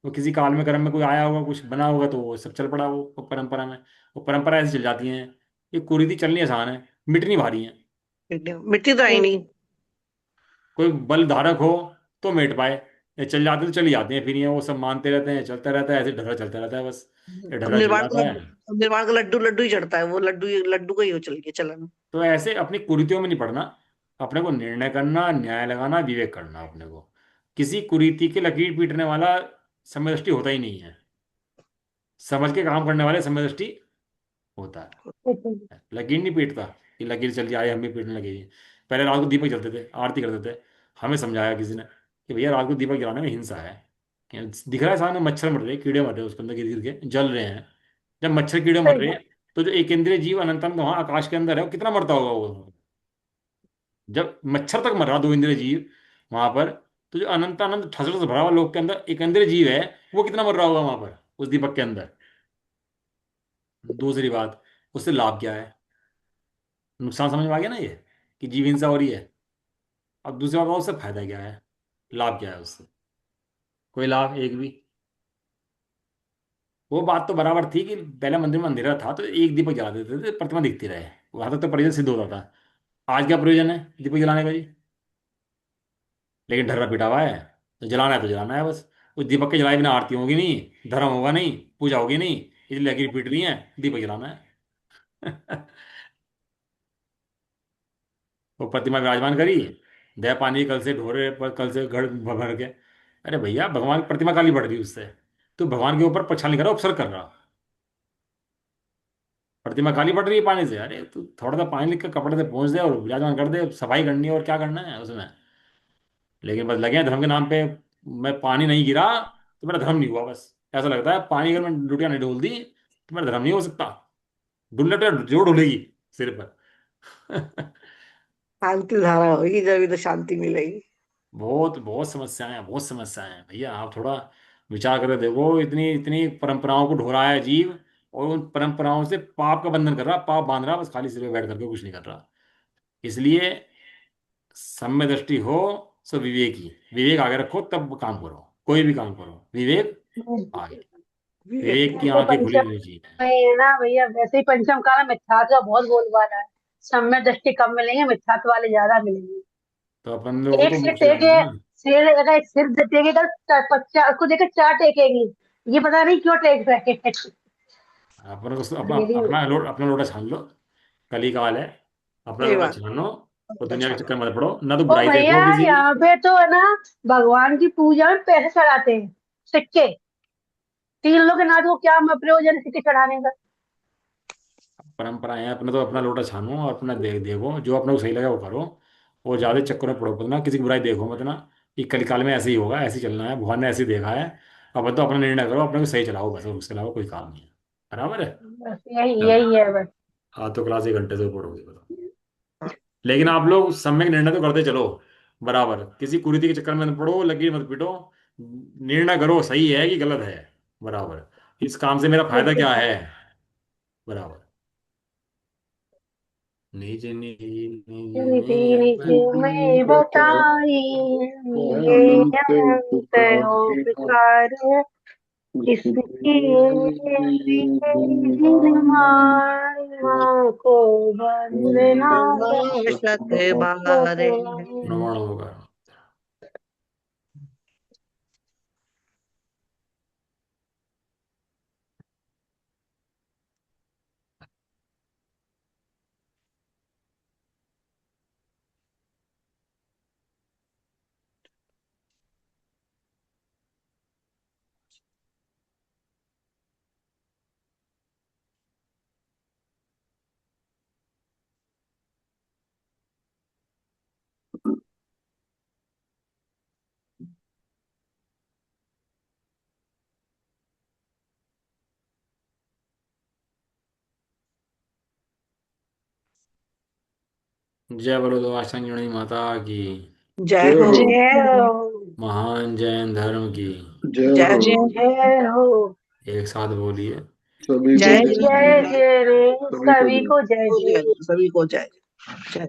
वो किसी काल में कर्म में कोई आया होगा, कुछ बना होगा, तो वो सब चल पड़ा, वो परंपरा में। वो परंपरा ऐसी चल जाती हैं। ये कुरीति चलनी आसान है, मिटनी भारी है। मिट्टी तो आई हम्म। नहीं। कोई बल धारक हो तो मिट पाए, ये चल जाते तो चली जाते हैं, फिर ये वो सब मानते रहते हैं, चलता रहता है, ऐसे ढर्रा चलता रहता है बस। ये अब ढर्रा चल निर्माण का जाता है। लड्डू, अब निर्माण का लड्डू लड्डू ही चढ़ता है, वो लड्डू लड्डू का ही हो चल गया चलन। तो ऐसे अपनी कुरीतियों में नहीं पड़ना, अपने को निर्णय करना, न्याय लगाना, विवेक करना अपने को। किसी कुरीति के लकीर पीटने वाला समझदृष्टि होता ही नहीं है, समझ के काम करने वाले समझदृष्टि होता है। लकीर नहीं पीटता कि लकीर चल जाए हम भी पीटने लगे। पहले रात को दीपक जलते थे, आरती करते थे, हमें समझाया किसी ने कि भैया रात को दीपक जलाने में हिंसा है। कि दिख रहा है सामने मच्छर मर रहे, कीड़े मर रहे, उसके अंदर गिर गिर के जल रहे हैं। जब मच्छर कीड़े मर सही रहे बात। हैं, तो जो एक इंद्रिय जीव अनंत अनंत वहां आकाश के अंदर है, वो कितना मरता होगा वो। जब मच्छर तक मर रहा, 2 इंद्रिय जीव वहां पर, तो जो अनंत अनंत ठसरस भरा हुआ लोक के अंदर एक इंद्रिय जीव है, वो कितना मर रहा होगा वहां पर उस दीपक के अंदर। दूसरी बात, उससे लाभ क्या है, नुकसान समझ में आ गया ना ये, कि जीव हिंसा हो रही है। अब दूसरी बात, और उससे फायदा क्या है, लाभ क्या है उससे, कोई लाभ एक भी। वो बात तो बराबर थी कि पहले मंदिर में अंधेरा था तो एक दीपक जला देते थे, प्रतिमा दिखती रहे, वहां तक तो प्रयोजन सिद्ध होता था। आज क्या प्रयोजन है दीपक जलाने का जी। लेकिन ढर्रा पिटा हुआ है, तो जलाना है तो जलाना है बस। उस दीपक के जलाए बिना आरती होगी नहीं, धर्म होगा नहीं, पूजा होगी नहीं, इसलिए लकीर पीट रही है, दीपक जलाना है। वो प्रतिमा विराजमान करी, दया पानी कल से ढोरे पर, कल से घड़ भर भर के। अरे भैया भगवान की प्रतिमा काली पड़ रही है उससे, तो भगवान के ऊपर पछाड़ नहीं कर रहा, उपसर्ग कर रहा। प्रतिमा काली पड़ रही है पानी से, अरे तू थोड़ा सा पानी लिख कर कपड़े से पोंछ दे और विराजमान कर दे, सफाई करनी है और क्या करना है उसमें। लेकिन बस लगे हैं धर्म के नाम पे, मैं पानी नहीं गिरा तो मेरा धर्म नहीं हुआ, बस ऐसा लगता है पानी अगर मैं लुटिया नहीं डोल दी तो मेरा धर्म नहीं हो सकता। डुल्ले तो जो डुलेगी सिर पर। शांति धारा होगी जब तो शांति मिलेगी। बहुत बहुत समस्याएं हैं, बहुत समस्याएं हैं भैया, आप थोड़ा विचार करके देखो, इतनी इतनी परंपराओं को ढो रहा है जीव, और उन परंपराओं से पाप का बंधन कर रहा, पाप बांध रहा, बस खाली सिर पे बैठ करके कुछ नहीं कर रहा। इसलिए सम्य दृष्टि हो, सो विवेकी, विवेक आगे रखो तब काम करो, कोई भी काम करो, विवेक आगे, विवेक विवेक की जैसे आंखें खुली पंचम रहनी चाहिए। में है ना भैया, वैसे ही पंचम काल में मिथ्यात्व का बहुत बोलबाला है। सम्य दृष्टि कम मिलेंगे, मिथ्यात्व वाले ज्यादा मिलेंगे। तो अपन लोगों को एक तो सिर मोक्ष जाना टेके, है ना। सिर अगर एक सिर टेकेगा उसको देकर चार टेकेगी। ये पता नहीं क्यों टेक रहे हैं। अपन को अपना डेली। अपना लोटा छान लो, कली काल है, अपना सही लोटा बात। छानो, और दुनिया के अच्छा। चक्कर में मत पड़ो, ना तो ओ बुराई भैया, देखो किसी की। यहाँ पे तो है ना, भगवान की पूजा में पैसे चढ़ाते हैं, सिक्के। 3 लोग के नाथ को क्या प्रयोजन है सिक्के चढ़ाने का। परंपराएं हैं, अपना तो अपना लोटा छानो और अपना देखो, जो अपने को सही लगे वो करो, और ज्यादा चक्कर में पड़ो मत ना, किसी की बुराई देखो मत ना, कि कलिकाल में ऐसे ही होगा, ऐसे ही चलना है, भगवान ने ऐसे ही देखा है। अब तो अपना निर्णय करो, अपने को सही चलाओ बस, और उसके अलावा कोई काम नहीं है। बराबर है। बस यही चलो, यही है बस। हाँ तो क्लास 1 घंटे से ऊपर होगी, बताओ। लेकिन आप लोग सम्यक निर्णय तो करते चलो, बराबर, किसी कुरीति के चक्कर में मत पड़ो, लगी मत पिटो, निर्णय करो सही है कि गलत है, बराबर, इस काम से मेरा फायदा बिल्कुल क्या सही। है, बराबर। निज निज निज नीति में नीति में बताई, ये अंत हो विकार, किसकी जिन माया को बंदना विनाशक बारे। प्रमाण होगा। जय बोलो तो आशांजनी माता की, जय हो। जय हो। महान जैन धर्म की, जय हो। जय हो। एक साथ बोलिए। जय जय जय। जय रे, सभी को जय जय। सभी को जय। जय।